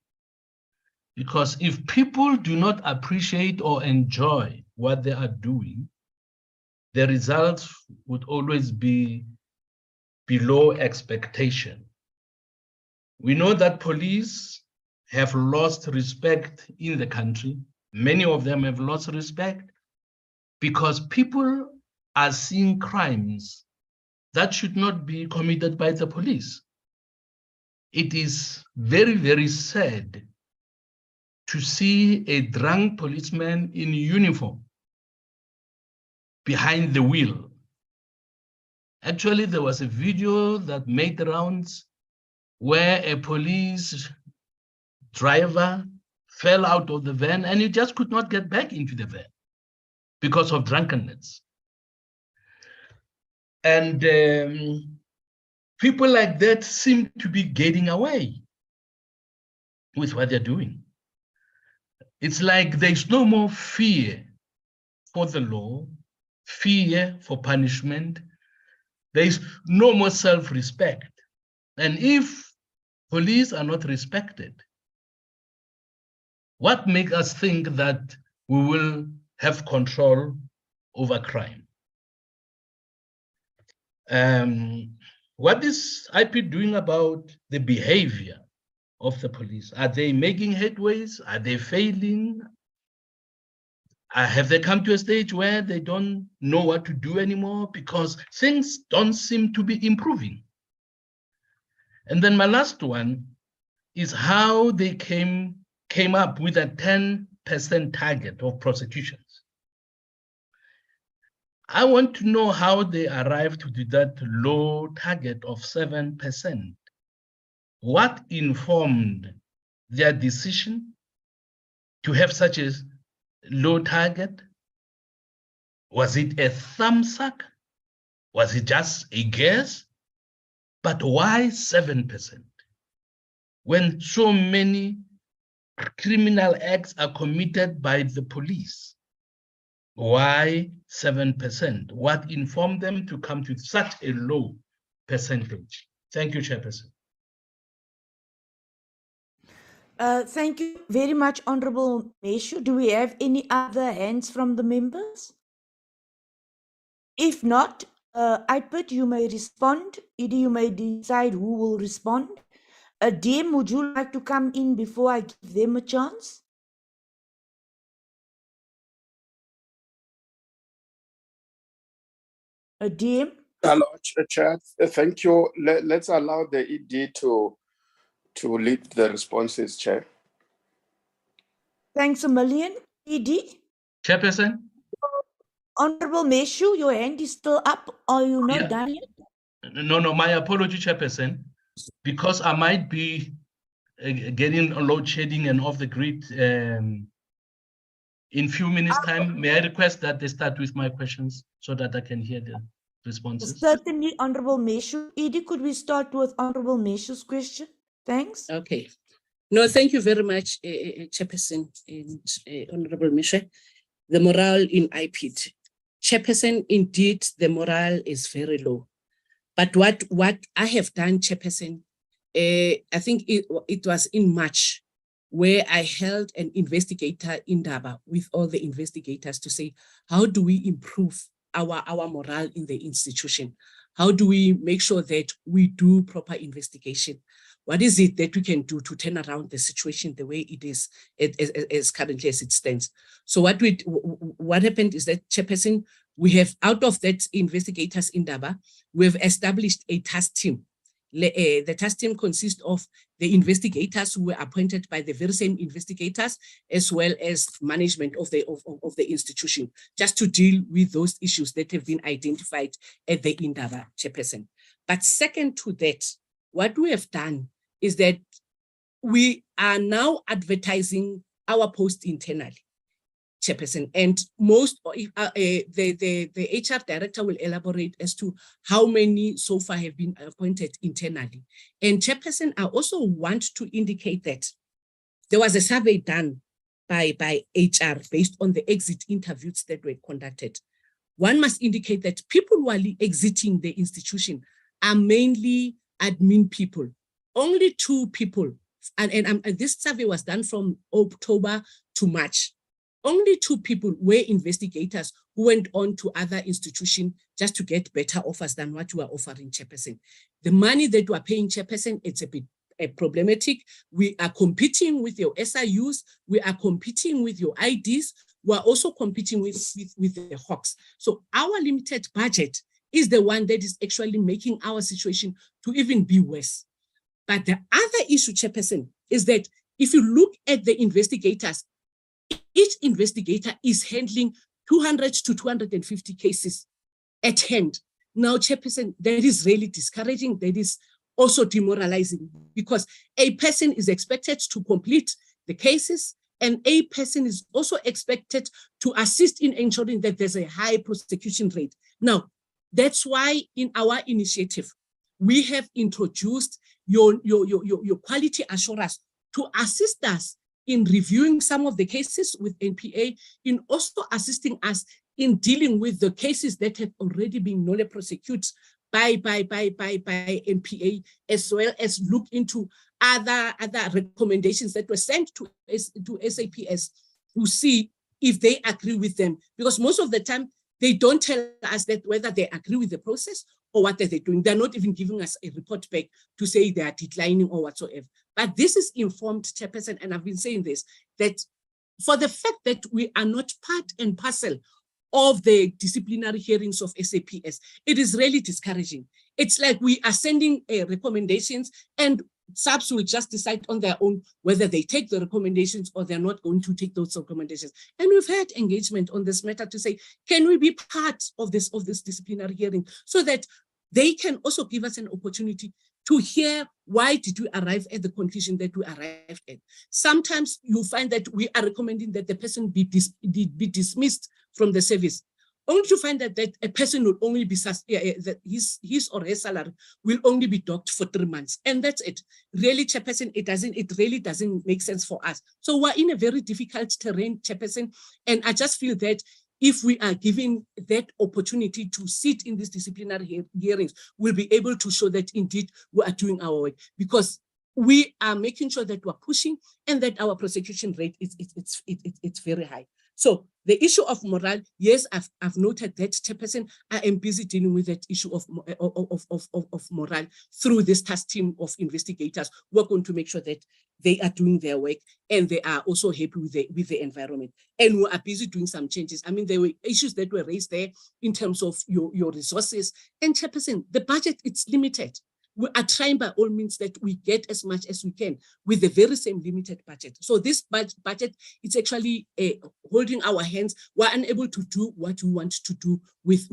Because if people do not appreciate or enjoy what they are doing, the results would always be below expectation. We know that police have lost respect in the country. Many of them have lost respect because people are seeing crimes that should not be committed by the police. It is very, very sad to see a drunk policeman in uniform behind the wheel. Actually, there was a video that made the rounds where a police driver fell out of the van and he just could not get back into the van because of drunkenness. And people like that seem to be getting away with what they're doing. It's like there's no more fear for the law, fear for punishment. There's no more self-respect. And if police are not respected, what makes us think that we will have control over crime? What is IPID doing about the behavior of the police? Are they making headways? Are they failing? Have they come to a stage where they don't know what to do anymore because things don't seem to be improving? And then my last one is how they came up with a 10% target of prosecutions. I want to know how they arrived to that low target of 7%. What informed their decision to have such a low target? Was it a thumbsuck? Was it just a guess? But why 7%? When so many criminal acts are committed by the police, why 7%? What informed them to come to such a low percentage? Thank you, Chairperson. Thank you very much, Honorable Meshu. Do we have any other hands from the members? If not, IPID, you may respond. Edie, you may decide who will respond. Dame, would you like to come in before I give them a chance? Dame? Hello, Chair. Thank you. Let's allow the ED to lead the responses, Chair. Thanks a million. Edie? Chairperson? Honorable Meshu, your hand is still up. Are you not done yet? No, my apology, Chairperson, because I might be getting a load shedding and off the grid in few minutes time. May I request that they start with my questions so that I can hear the responses? Certainly, Honorable Meshu. Edie, could we start with Honorable Meshu's question? Thanks. Okay. No, thank you very much, Chairperson and Honorable Meshu. The morale in IPID. Chairperson, indeed, the morale is very low. But what I have done, Chairperson, I think it was in March where I held an investigator in Daba with all the investigators to say, how do we improve our morale in the institution? How do we make sure that we do proper investigation? What is it that we can do to turn around the situation the way it is as currently as it stands? So what happened is that, Chairperson, we have, out of that investigators in Daba, we have established a task team. The task team consists of the investigators who were appointed by the very same investigators, as well as management of the institution, just to deal with those issues that have been identified at the Indaba, Chairperson. But second to that, what we have done is that we are now advertising our post internally. Chairperson, and most the HR director will elaborate as to how many so far have been appointed internally. And Chairperson, I also want to indicate that there was a survey done by HR based on the exit interviews that were conducted. One must indicate that people who are exiting the institution are mainly admin people. Only 2 people, and this survey was done from October to March. Only 2 people were investigators who went on to other institutions just to get better offers than what you are offering, Chairperson. The money that you are paying, Chairperson, it's a bit problematic. We are competing with your SIUs. We are competing with your IDs. We are also competing with the Hawks. So our limited budget is the one that is actually making our situation to even be worse. But the other issue, Chairperson, is that if you look at the investigators, each investigator is handling 200 to 250 cases at hand. Now, Chairperson, that is really discouraging. That is also demoralizing, because a person is expected to complete the cases, and a person is also expected to assist in ensuring that there's a high prosecution rate. Now, that's why in our initiative, we have introduced your quality assurance to assist us in reviewing some of the cases with NPA, in also assisting us in dealing with the cases that have already been non-prosecuted by NPA, as well as look into other recommendations that were sent to SAPS to see if they agree with them. Because most of the time, they don't tell us that whether they agree with the process or what are they doing. They're not even giving us a report back to say they are declining or whatsoever. But this is informed, Chairperson, and I've been saying this, that for the fact that we are not part and parcel of the disciplinary hearings of SAPS, it is really discouraging. It's like we are sending recommendations, and SAPS will just decide on their own whether they take the recommendations or they're not going to take those recommendations. And we've had engagement on this matter to say, can we be part of this disciplinary hearing, so that they can also give us an opportunity to hear why did we arrive at the conclusion that we arrived at. Sometimes you find that we are recommending that the person be dismissed from the service, only to find that a person will only be, that his or her salary will only be docked for 3 months. And that's it. Really, Chairperson, it really doesn't make sense for us. So we're in a very difficult terrain, Chairperson. And I just feel that if we are given that opportunity to sit in these disciplinary hearings, we'll be able to show that indeed we are doing our work, because we are making sure that we're pushing and that our prosecution rate it's very high. So the issue of morale, yes, I've noted that, Chairperson. I am busy dealing with that issue of morale through this task team of investigators. We're going to make sure that they are doing their work and they are also happy with the environment. And we are busy doing some changes. I mean, there were issues that were raised there in terms of your resources. And Chairperson, the budget, it's limited. We are trying by all means that we get as much as we can with the very same limited budget. So this budget, it's actually holding our hands. We're unable to do what we want to do with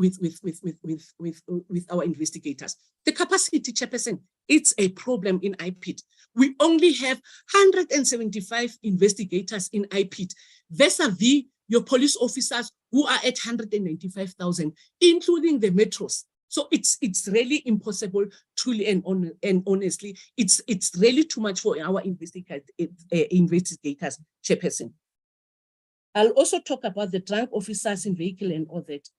our investigators. The capacity, Chairperson, it's a problem in IPID. We only have 175 investigators in IPID, vis-a-vis your police officers who are at 195,000, including the metros. So it's really impossible, truly and honestly. It's really too much for our investigators, Chairperson. I'll also talk about the drunk officers in vehicle and all that.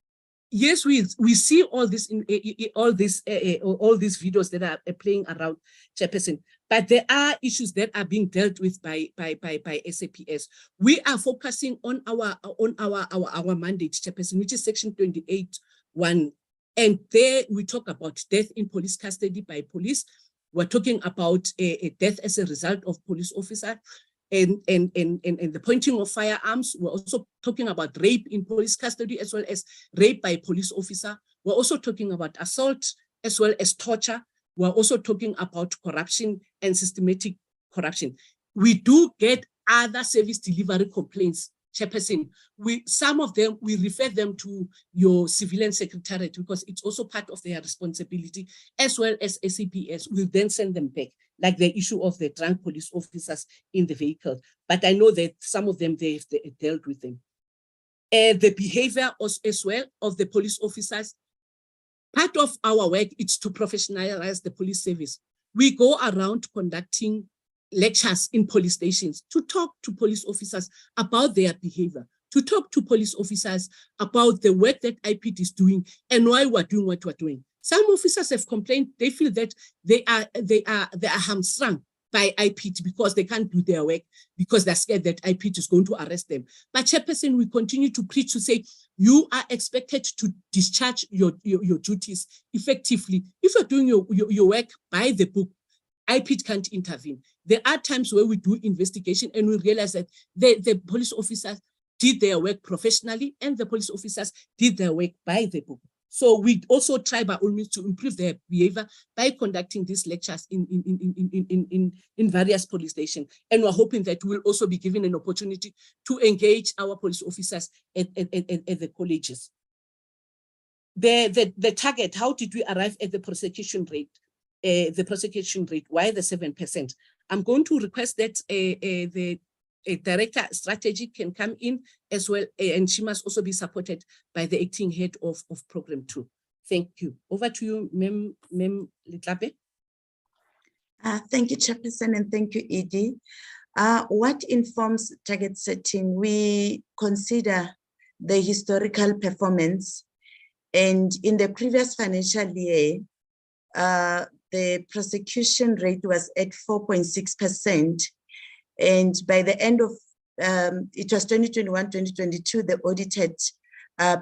Yes, we see all this in all these videos that are playing around, Chairperson. But there are issues that are being dealt with by SAPS. We are focusing on our mandate, Chairperson, which is Section 28(1). And there we talk about death in police custody by police. We're talking about a death as a result of police officer and the pointing of firearms. We're also talking about rape in police custody as well as rape by police officer. We're also talking about assault as well as torture. We're also talking about corruption and systematic corruption. We do get other service delivery complaints, Chairperson. Some of them, we refer them to your civilian secretariat because it's also part of their responsibility, as well as SAPS. We'll then send them back, like the issue of the drunk police officers in the vehicle. But I know that some of them, they've dealt with them. the behavior as well of the police officers. Part of our work is to professionalize the police service. We go around conducting lectures in police stations to talk to police officers about their behavior, to talk to police officers about the work that IPID is doing and why we're doing what we're doing. Some officers have complained, they feel that they are hamstrung by IPID because they can't do their work because they're scared that IPID is going to arrest them. But Chairperson, we continue to preach to say, you are expected to discharge your duties effectively. If you're doing your work by the book, IPID can't intervene. There are times where we do investigation and we realize that the police officers did their work professionally and the police officers did their work by the book. So we also try by all means to improve their behavior by conducting these lectures in various police stations. And we're hoping that we'll also be given an opportunity to engage our police officers at the colleges. The target, how did we arrive at the prosecution rate? Why the 7%? I'm going to request that the director strategy can come in as well, and she must also be supported by the acting head of program 2. Thank you. Over to you, Mem Litlape. Thank you, Chairperson, and thank you, Edie. What informs target setting? We consider the historical performance, and in the previous financial year, the prosecution rate was at 4.6%. And by the end of, it was 2021-2022, the audited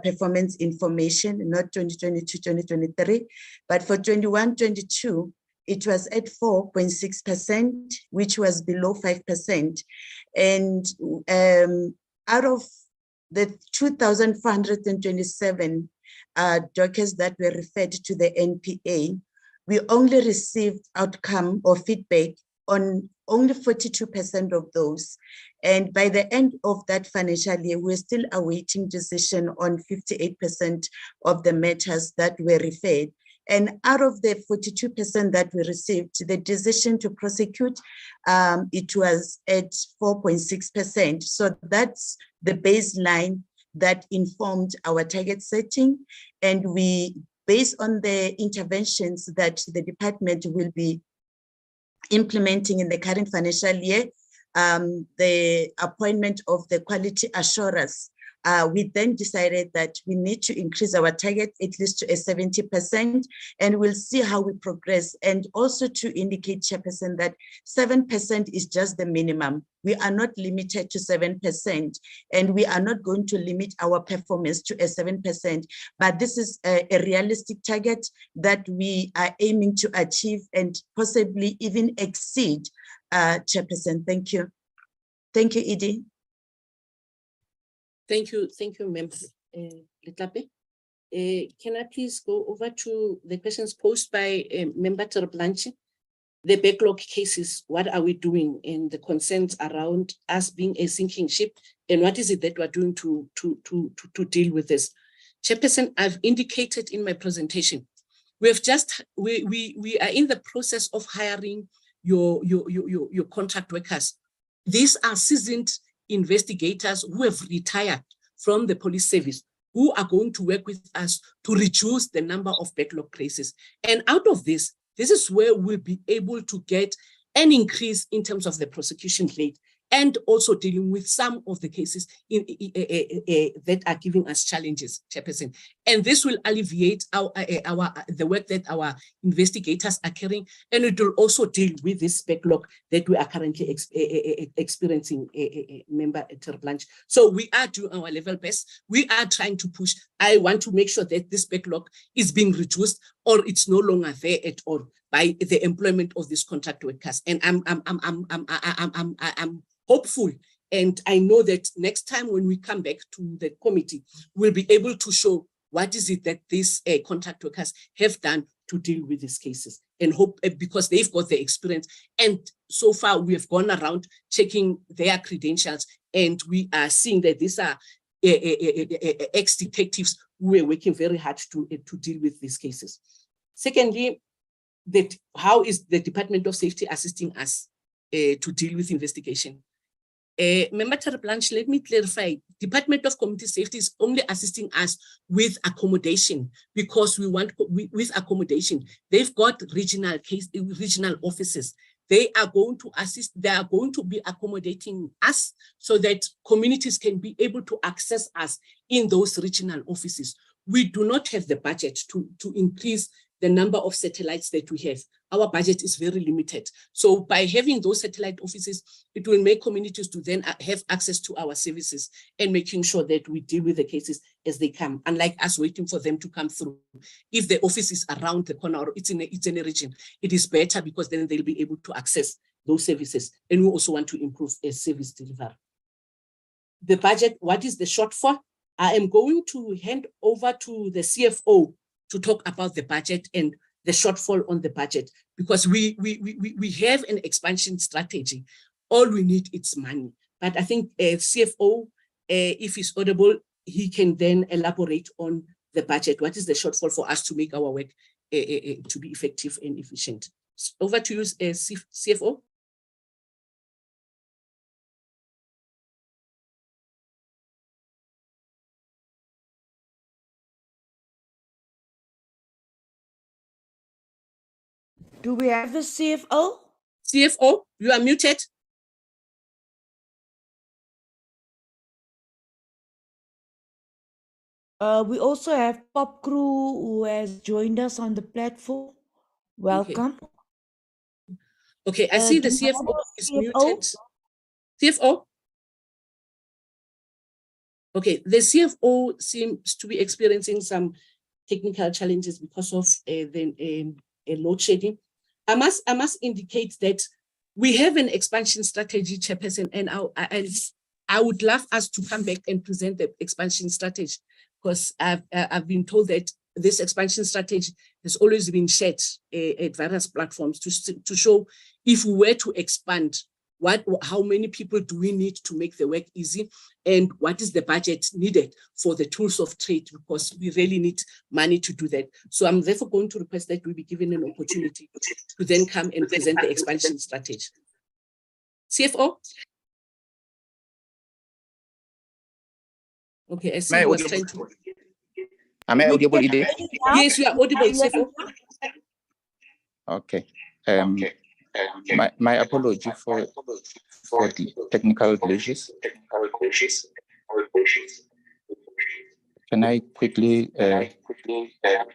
performance information, not 2022-2023, but for 21-22, it was at 4.6%, which was below 5%. And out of the 2,427 dockets that were referred to the NPA, we only received outcome or feedback on only 42% of those. And by the end of that financial year, we're still awaiting decision on 58% of the matters that were referred. And out of the 42% that we received, the decision to prosecute, it was at 4.6%. So that's the baseline that informed our target setting. And we, based on the interventions that the department will be implementing in the current financial year, the appointment of the quality assurers, we then decided that we need to increase our target at least to a 70%, and we'll see how we progress. And also to indicate, Chairperson, that 7% is just the minimum. We are not limited to 7%, and we are not going to limit our performance to a 7%, but this is a realistic target that we are aiming to achieve and possibly even exceed, Chairperson. Thank you. Thank you, Edie. Thank you, Mem Litlape. Can I please go over to the questions posed by Member Terblanche? The backlog cases, what are we doing, and the concerns around us being a sinking ship, and what is it that we're doing to deal with this? Chairperson, I've indicated in my presentation, we are in the process of hiring your contract workers. These are seasoned investigators who have retired from the police service, who are going to work with us to reduce the number of backlog cases. And out of this is where we'll be able to get an increase in terms of the prosecution rate, and also dealing with some of the cases that are giving us challenges, Chairperson. And this will alleviate the work that our investigators are carrying, and it will also deal with this backlog that we are currently experiencing, Member Terblanche. So we are doing our level best. We are trying to push. I want to make sure that this backlog is being reduced, or it's no longer there at all, by the employment of these contract workers. And I'm hopeful, and I know that next time when we come back to the committee, we'll be able to show what is it that these contract workers have done to deal with these cases, and hope, because they've got the experience. And so far we have gone around checking their credentials, and we are seeing that these are ex-detectives who are working very hard to deal with these cases. Secondly, how is the Department of Safety assisting us to deal with investigation? Member Chair Blanche, let me clarify. Department of Community Safety is only assisting us with accommodation because we want with accommodation. They've got regional offices. They are going to assist. They are going to be accommodating us so that communities can be able to access us in those regional offices. We do not have the budget to increase the number of satellites that we have. Our budget is very limited. So by having those satellite offices, it will make communities to then have access to our services and making sure that we deal with the cases as they come, unlike us waiting for them to come through. If the office is around the corner or it's in a region, it is better because then they'll be able to access those services. And we also want to improve service delivery. The budget, what is the shortfall? I am going to hand over to the CFO to talk about the budget and the shortfall on the budget, because we have an expansion strategy. All we need is money. But I think CFO, if he's audible, he can then elaborate on the budget. What is the shortfall for us to make our work to be effective and efficient? Over to you, CFO. Do we have the CFO? CFO, you are muted. We also have Pop Crew who has joined us on the platform. Welcome. Okay, I see the CFO is muted. CFO? Okay, the CFO seems to be experiencing some technical challenges because of the load shedding. I must indicate that we have an expansion strategy, Chairperson, and I would love us to come back and present the expansion strategy, because I've been told that this expansion strategy has always been shared at various platforms to show if we were to expand, how many people do we need to make the work easy, and what is the budget needed for the tools of trade, because we really need money to do that. So I'm therefore going to request that we be given an opportunity to then come and present the expansion strategy. CFO? Okay, I see you was trying to... Am I audible? Yes, you are audible, CFO. Okay. My apology for the technical glitches. Can I quickly do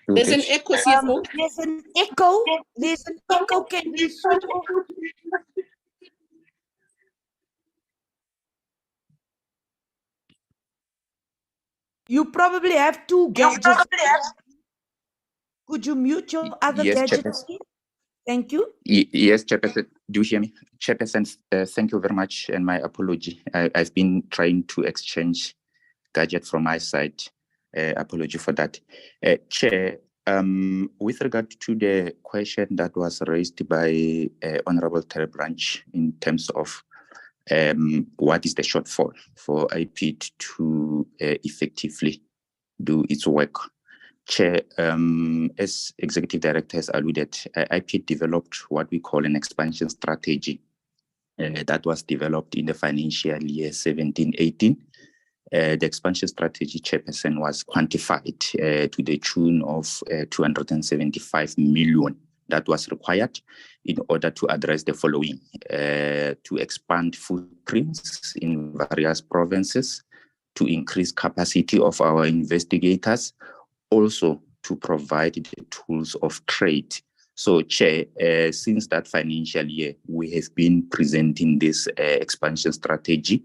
There's an this? echo, CFO. There's an echo. There's an echo. Can we switch off? You probably have two gadgets. Could you mute your other gadgets? Thank you. Yes, Chairperson. Do you hear me? Chairperson, thank you very much, and my apology. I've been trying to exchange gadget from my side. Apology for that. Chair, with regard to the question that was raised by Honorable Terry Branch in terms of what is the shortfall for IPID to effectively do its work. Chair, as Executive Director has alluded, IPID developed what we call an expansion strategy that was developed in the financial year 17-18. The expansion strategy, Chairperson, was quantified to the tune of 275 million that was required in order to address the following: to expand footprints in various provinces, to increase capacity of our investigators, also to provide the tools of trade. So, Chair, since that financial year, we have been presenting this expansion strategy.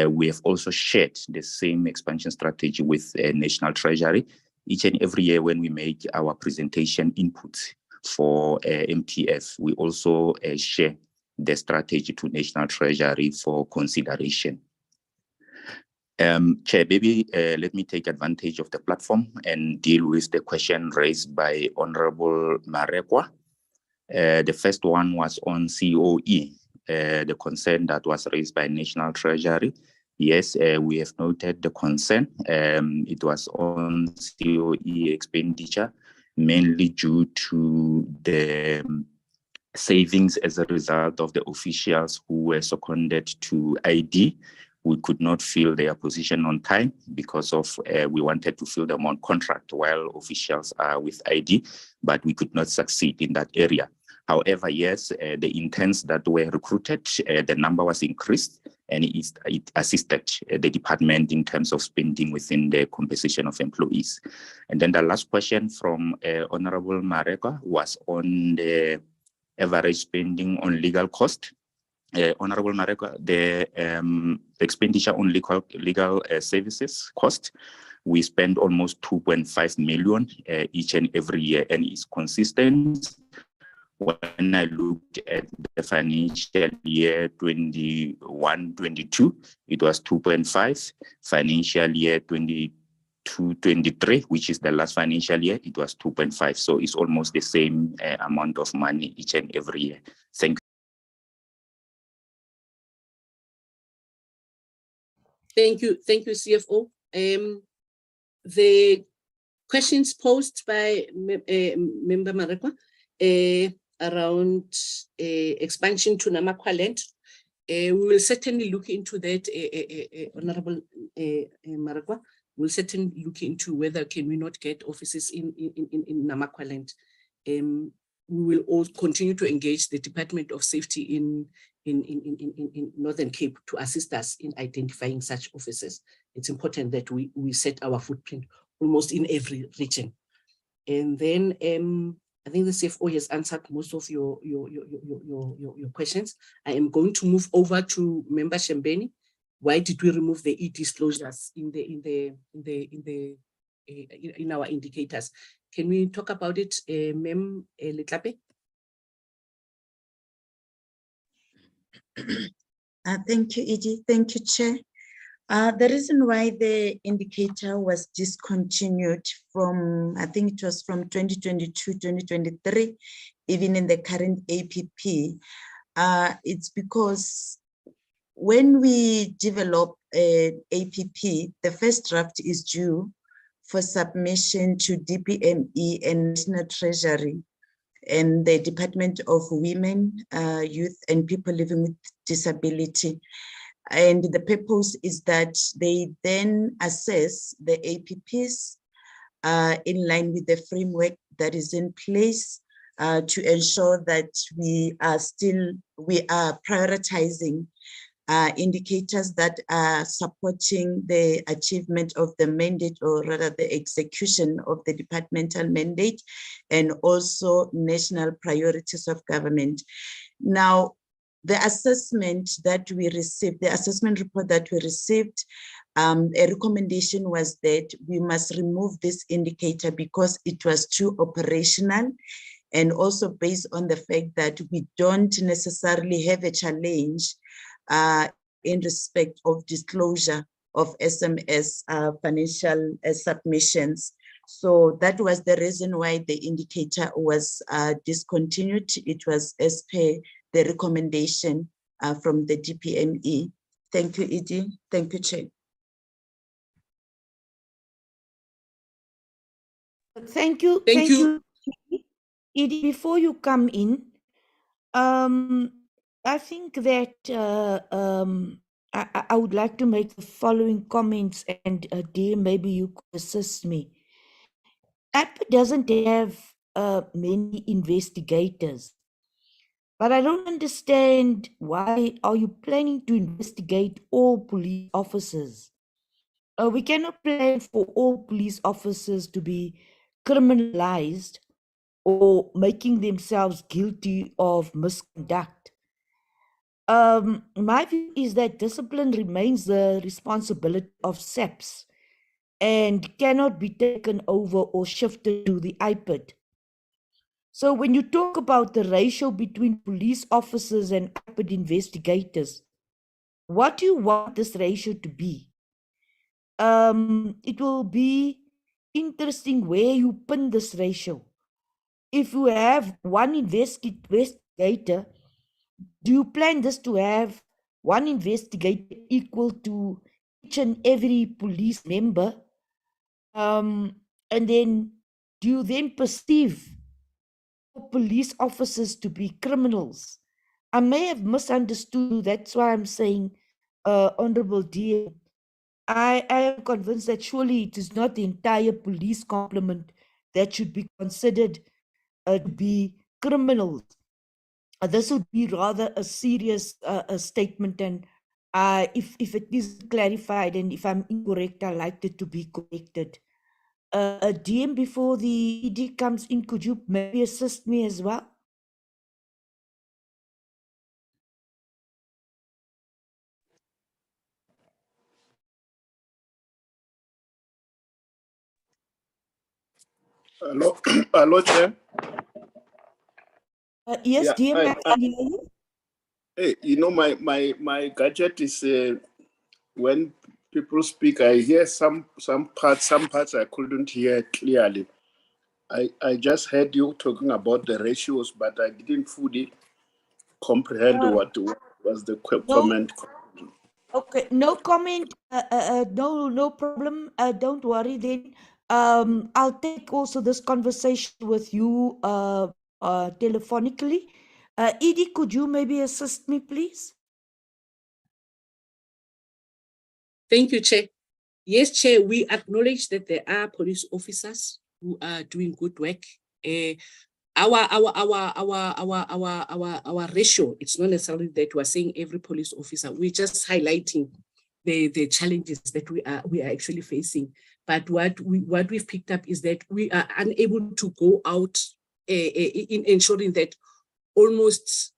We have also shared the same expansion strategy with National Treasury. Each and every year when we make our presentation inputs for MTF, we also share the strategy to National Treasury for consideration. Chair, maybe let me take advantage of the platform and deal with the question raised by Honorable Marekwa. The first one was on COE, the concern that was raised by National Treasury. Yes, we have noted the concern. It was on COE expenditure, mainly due to the savings as a result of the officials who were seconded to ID. We could not fill their position on time because of we wanted to fill them on contract while officials are with ID, but we could not succeed in that area. However, yes, the interns that were recruited, the number was increased, and it assisted the department in terms of spending within the compensation of employees. And then the last question from Honorable Mareka was on the average spending on legal cost. Honorable Mareka, the expenditure on legal services cost, we spend almost 2.5 million each and every year, and it's consistent. When I looked at the financial year 21-22, it was 2.5. Financial year 22-23, which is the last financial year, it was 2.5. So it's almost the same amount of money each and every year. Thank you. Thank you, CFO. The questions posed by Member Marekwa around expansion to Namakwaland, we will certainly look into that, Honorable Marekwa. We'll certainly look into whether can we not get offices in Namakwaland. We will also continue to engage the Department of Safety in Northern Cape to assist us in identifying such offices. It's important that we set our footprint almost in every region. And then I think the CFO has answered most of your questions. I am going to move over to Member Shembeni. Why did we remove the e-disclosures in our indicators? Can we talk about it, Mem Letlape? Thank you, Edie. Thank you, Chair. The reason why the indicator was discontinued from, I think it was from 2022, 2023, even in the current APP, it's because when we develop an APP, the first draft is due for submission to DPME and National Treasury and the Department of Women, Youth and People Living with Disability. And the purpose is that they then assess the APPs in line with the framework that is in place to ensure that we are prioritizing indicators that are supporting the achievement of the mandate, or rather the execution of the departmental mandate, and also national priorities of government. Now, the assessment that we received, the assessment report that we received, a recommendation was that we must remove this indicator because it was too operational, and also based on the fact that we don't necessarily have a challenge in respect of disclosure of SMS financial submissions. So that was the reason why the indicator was discontinued. It was as per the recommendation from the DPME. Thank you, Edie. Thank you, Chair. Thank you. Edie, before you come in, I think that I would like to make the following comments, and dear, maybe you could assist me. IPID doesn't have many investigators, but I don't understand why are you planning to investigate all police officers? We cannot plan for all police officers to be criminalized or making themselves guilty of misconduct. My view is that discipline remains the responsibility of SAPS and cannot be taken over or shifted to the IPID. So when you talk about the ratio between police officers and IPID investigators, what do you want this ratio to be? It will be interesting where you pin this ratio. If you have one investigator, do you plan this to have one investigator equal to each and every police member? And then do you then perceive police officers to be criminals. I may have misunderstood you, that's why I'm saying, Honorable DM. I am convinced that surely it is not the entire police complement that should be considered to be criminals. This would be rather a serious statement, and if it is clarified and if I'm incorrect, I'd like it to be corrected. A DM, before the ED comes in, could you maybe assist me as well? Hello, hello, Chair. Yes, Yeah, DM, I can hear you. hey, you know, my gadget is when people speak, I hear some parts I couldn't hear clearly. I just heard you talking about the ratios, but I didn't fully comprehend what was the comment. Okay, no comment, no problem. Don't worry then. I'll take also this conversation with you telephonically. Edie, could you maybe assist me, please? Thank you, Chair. Yes, Chair, we acknowledge that there are police officers who are doing good work. Our ratio, it's not necessarily that we're saying every police officer, we're just highlighting the challenges that we are actually facing. But what we've picked up is that we are unable to go out in ensuring that almost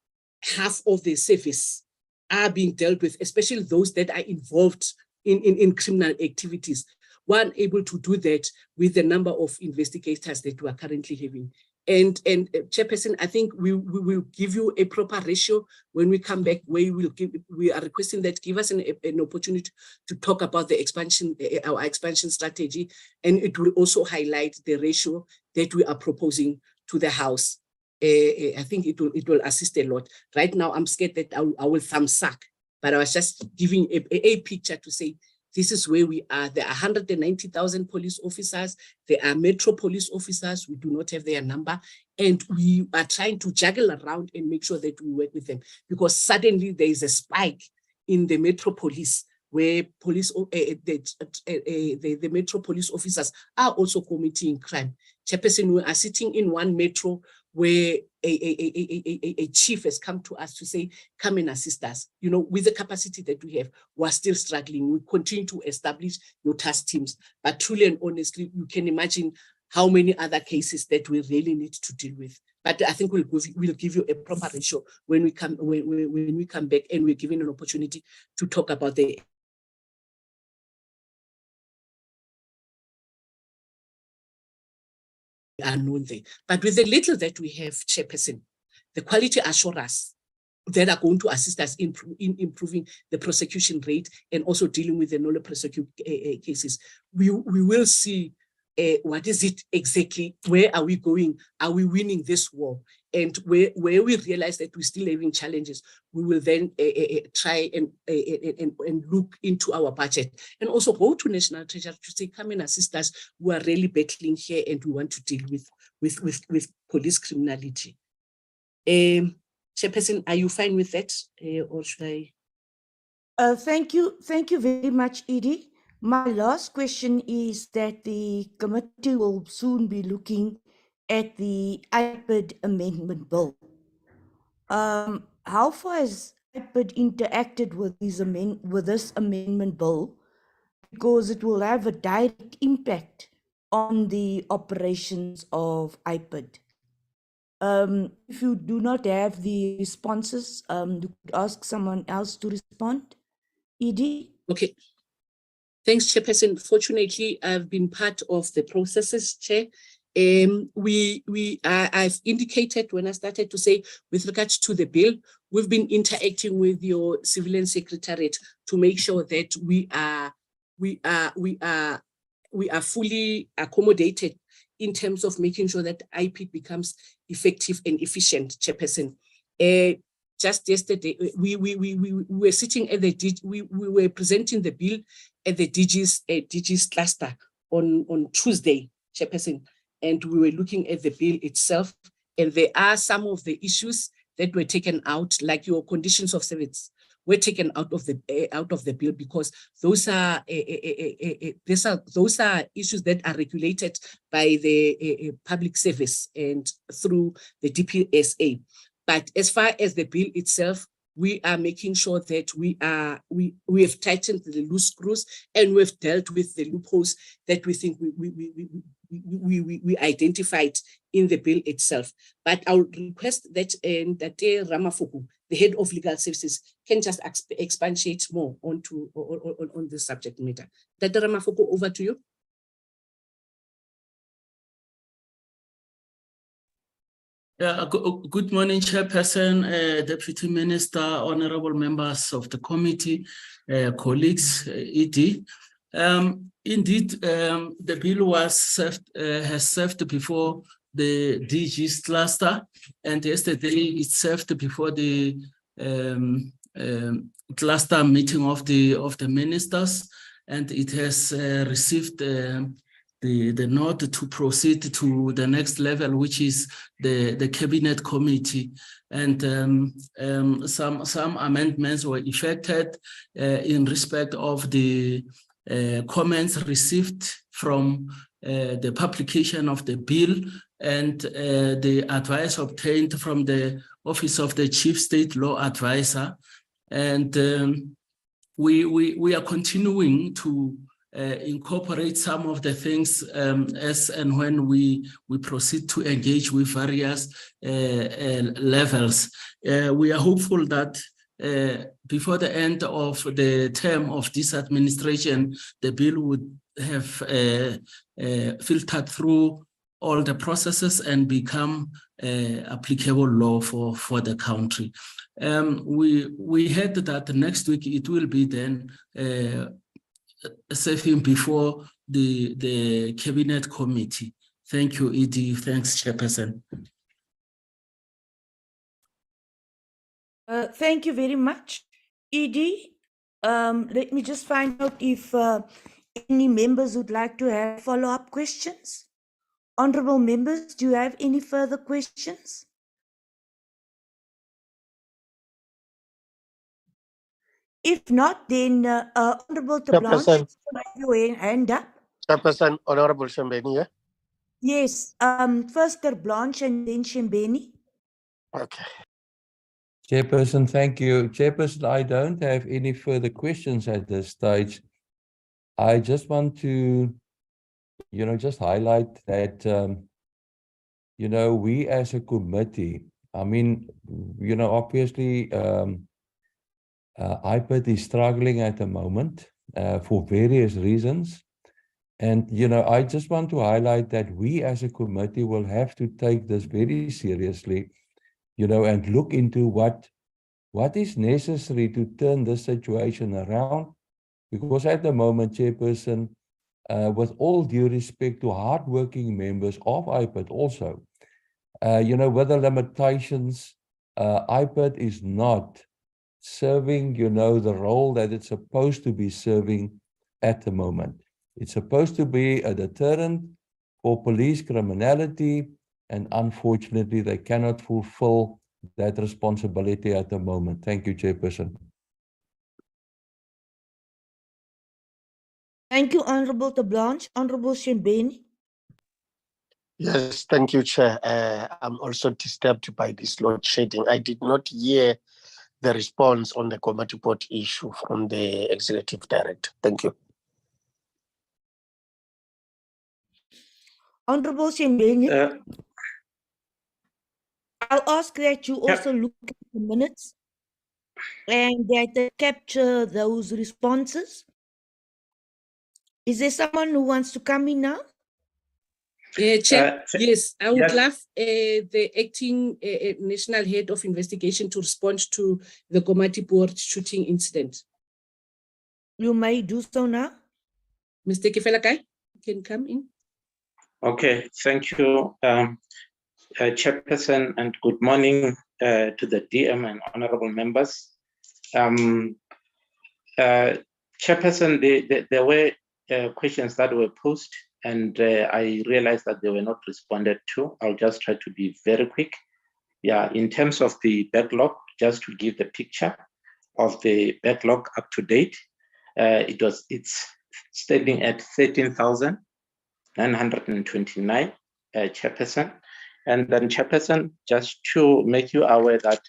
half of the service are being dealt with, especially those that are involved in criminal activities. We're unable to do that with the number of investigators that we are currently having. And Chairperson, I think we will give you a proper ratio when we come back, where we are requesting that give us an opportunity to talk about the expansion, our expansion strategy, and it will also highlight the ratio that we are proposing to the House. I think it will assist a lot. Right now, I'm scared that I will thumbsuck, but I was just giving a picture to say, this is where we are. There are 190,000 police officers. There are metro police officers. We do not have their number. And we are trying to juggle around and make sure that we work with them, because suddenly there is a spike in the metro police where police, the metro police officers are also committing crime. Chairperson, we are sitting in one metro where a chief has come to us to say, come and assist us. You know, with the capacity that we have, we're still struggling. We continue to establish your task teams, but truly and honestly, you can imagine how many other cases that we really need to deal with. But I think we'll give you a proper ratio when we come back, and we're given an opportunity to talk about the unknown there. But with the little that we have, Chairperson, the quality assurance that are going to assist us in improving the prosecution rate and also dealing with the non-prosecute cases, we will see what is it exactly, where are we going, are we winning this war? And where we realize that we're still having challenges, we will then try and look into our budget and also go to National Treasury to say, come and assist us. We are really battling here and we want to deal with police criminality. Chairperson, are you fine with that, or should I? Thank you very much, Edie. My last question is that the committee will soon be looking at the IPID amendment bill. How far has IPID interacted with this amendment bill? Because it will have a direct impact on the operations of IPID. If you do not have the responses, you could ask someone else to respond. Edie? Okay. Thanks, Chairperson. Fortunately, I've been part of the processes, Chair. I've indicated when I started to say, with regards to the bill, we've been interacting with your Civilian Secretariat to make sure that we are fully accommodated in terms of making sure that IPID becomes effective and efficient, Chairperson. Just yesterday, we were sitting at we were presenting the bill at the DG's cluster on Tuesday, Chairperson, and we were looking at the bill itself And there are some of the issues that were taken out, like your conditions of service, were taken out of the bill, because those are issues that are regulated by the public service and through the DPSA. But as far as the bill itself, we are making sure that we have tightened the loose screws, and we've dealt with the loopholes that we think we identified in the bill itself. But I would request that Date Ramafuku, the head of legal services, can just expatiate more on this subject matter. Date Ramafuku, over to you. Yeah, good morning, Chairperson, Deputy Minister, honorable members of the committee, colleagues, ED. Indeed, the bill was has served before the DG's cluster, and yesterday it served before the cluster meeting of the ministers, and it has received the nod to proceed to the next level, which is the cabinet committee, and some amendments were effected in respect of the comments received from the publication of the bill and the advice obtained from the Office of the Chief State Law Advisor, and we are continuing to incorporate some of the things as and when we proceed to engage with various levels. We are hopeful that before the end of the term of this administration, the bill would have filtered through all the processes and become applicable law for the country. We heard that next week it will be then serving before the cabinet committee. Thank you, ED. Thanks, Chairperson. Thank you very much, ED. Let me just find out if any members would like to have follow-up questions. Honorable members, do you have any further questions? If not, then Honorable Blanche, your hand up. Chairperson, Honorable Shembeni, yeah? Yes, first Blanche and then Shembeni. Okay. Chairperson, thank you. Chairperson, I don't have any further questions at this stage. I just want to, just highlight that, we as a committee, I mean, obviously, IPID is struggling at the moment for various reasons. And, I just want to highlight that we as a committee will have to take this very seriously, and look into what is necessary to turn this situation around. Because at the moment, Chairperson, with all due respect to hardworking members of IPID also, with the limitations, IPID is not serving, the role that it's supposed to be serving at the moment. It's supposed to be a deterrent for police criminality, and unfortunately, they cannot fulfill that responsibility at the moment. Thank you, Chairperson. Thank you, Honorable Blanche. Honorable Shembeni. Yes, thank you, Chair. I'm also disturbed by this load shedding. I did not hear the response on the committee report issue from the Executive Director. Thank you. Honorable Shembeni. I'll ask that you also look at the minutes and that they capture those responses. Is there someone who wants to come in now? Chair, yes, I would love the acting national head of investigation to respond to the Komati board shooting incident. You may do so now. Mr. Kefelakai, you can come in. Okay, thank you, Chairperson, and good morning to the DM and honorable members. Chairperson, there were questions that were posed, and I realized that they were not responded to. I'll just try to be very quick. Yeah, in terms of the backlog, just to give the picture of the backlog up to date, it's standing at 13,929 chairperson. And then chairperson, just to make you aware that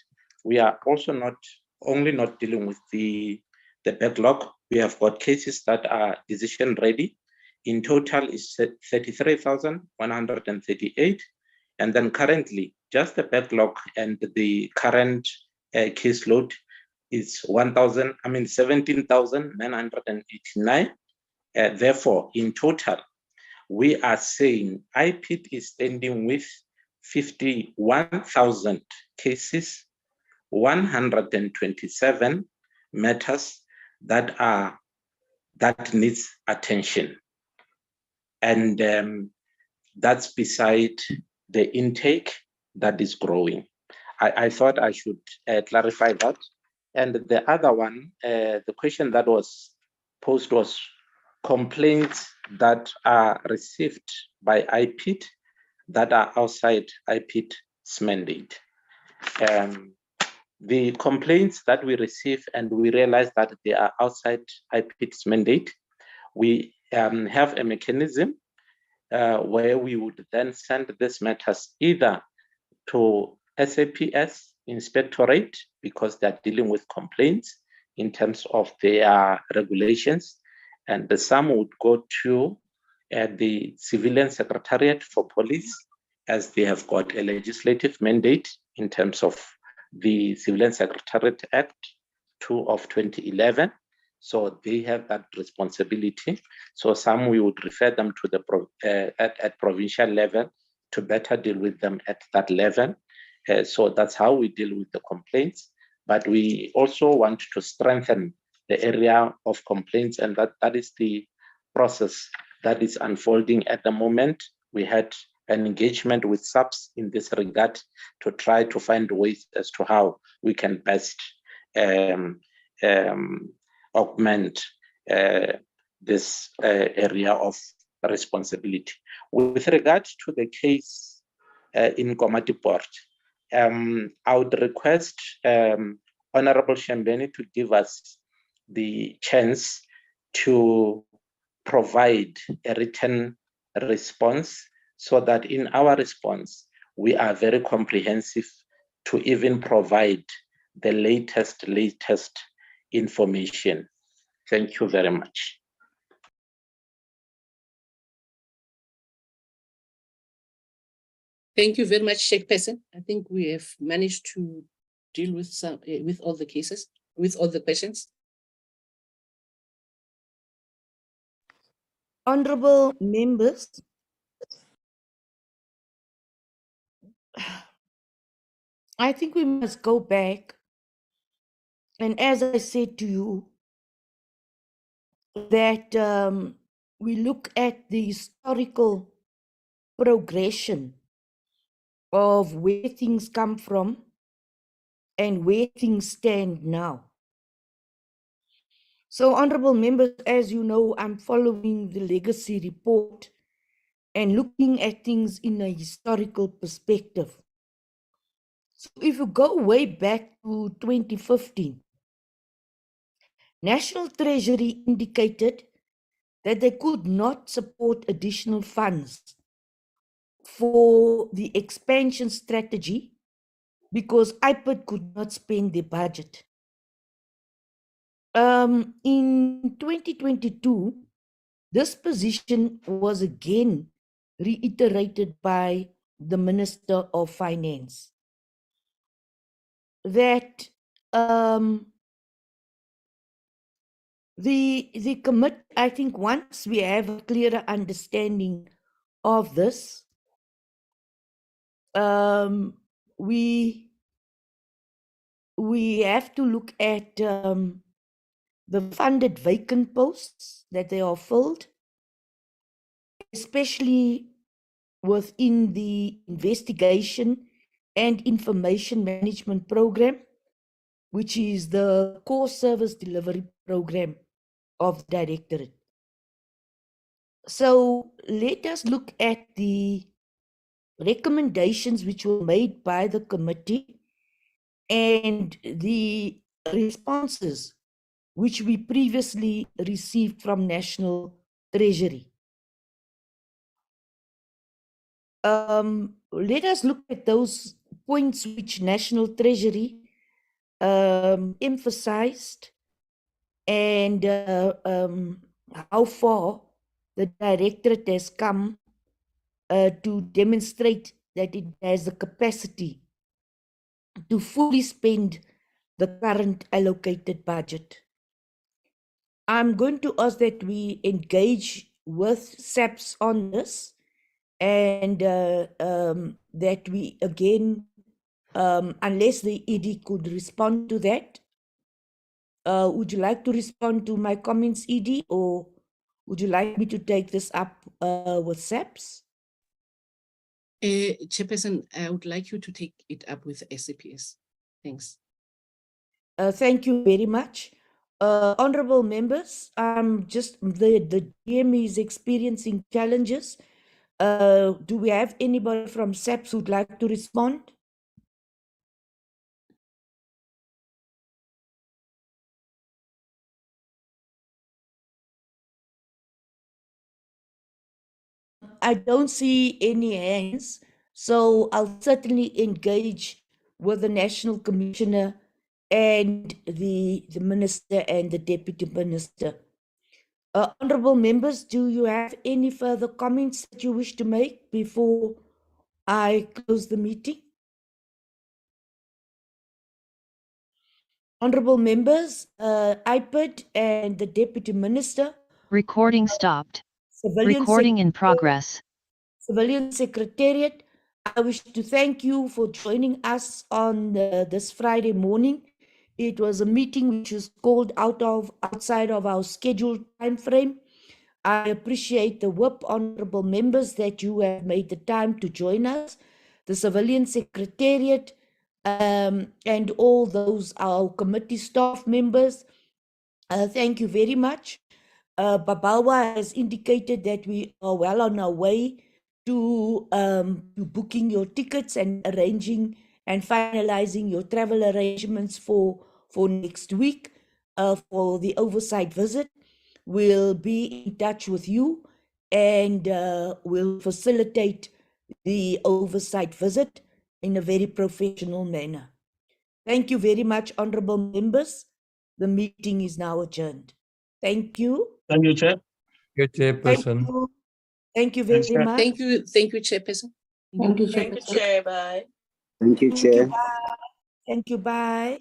we are also not dealing with the backlog. We have got cases that are decision ready. In total is 33,138. And then currently, just the backlog and the current caseload is 17,989. Therefore, in total, we are saying IPID is standing with 51,000 cases, 127 matters that needs attention. And that's beside the intake that is growing. I thought I should clarify that. And the other one, the question that was posed was complaints that are received by IPID that are outside IPID's mandate. The complaints that we receive and we realize that they are outside IPID's mandate, we have a mechanism where we would then send these matters either to SAPS Inspectorate, because they're dealing with complaints in terms of their regulations, and some would go to the Civilian Secretariat for Police, as they have got a legislative mandate in terms of the Civilian Secretariat Act 2 of 2011. So they have that responsibility. So some we would refer them to the at provincial level to better deal with them at that level. So that's how we deal with the complaints. But we also want to strengthen the area of complaints, and that is the process that is unfolding at the moment. We had an engagement with SAPS in this regard to try to find ways as to how we can best augment this area of responsibility. With regard to the case in Komati-Port, I would request Honorable Shembeni to give us the chance to provide a written response, so that in our response, we are very comprehensive to even provide the latest information. Thank you very much. Thank you very much, Chairperson. I think we have managed to deal with with all the cases, with all the questions. Honorable members, I think we must go back, and as I said to you, that we look at the historical progression of where things come from and where things stand now. So, honorable members, as you know, I'm following the legacy report and looking at things in a historical perspective. So if you go way back to 2015, National Treasury indicated that they could not support additional funds for the expansion strategy because IPID could not spend their budget. In 2022, this position was again reiterated by the Minister of Finance, that the committee, I think once we have a clearer understanding of this, we have to look at the funded vacant posts that they are filled, especially within the investigation and information management program, which is the core service delivery program of the directorate. So let us look at the recommendations which were made by the committee and the responses which we previously received from National Treasury. Let us look at those points which National Treasury emphasized and how far the Directorate has come to demonstrate that it has the capacity to fully spend the current allocated budget. I'm going to ask that we engage with SAPS on this and that we again, unless the ED could respond to that. Would you like to respond to my comments, ED, or would you like me to take this up with SAPS? Chairperson, I would like you to take it up with SAPS. Thanks. Thank you very much. Honorable members, the DM is experiencing challenges. Do we have anybody from SAPS who'd like to respond? I don't see any hands, so I'll certainly engage with the National Commissioner and the Minister and the Deputy Minister. Honorable members, do you have any further comments that you wish to make before I close the meeting? Honorable members, IPID and the Deputy Minister. Recording stopped. Civilian Recording in progress. Civilian Secretariat, I wish to thank you for joining us on this Friday morning. It was a meeting which was called outside of our scheduled time frame. I appreciate the WIP, honorable members, that you have made the time to join us. The Civilian Secretariat and all those, our committee staff members, thank you very much. Babawa has indicated that we are well on our way to booking your tickets and arranging and finalizing your travel arrangements for next week for the oversight visit. We'll be in touch with you and we'll facilitate the oversight visit in a very professional manner. Thank you very much, honorable members. The meeting is now adjourned. Thank you. Thank you, Chair. Good, Chairperson. Thank you very much. Thank you, Chairperson. Thank you, Chair. Bye. Thank you, Chair. Thank you, bye.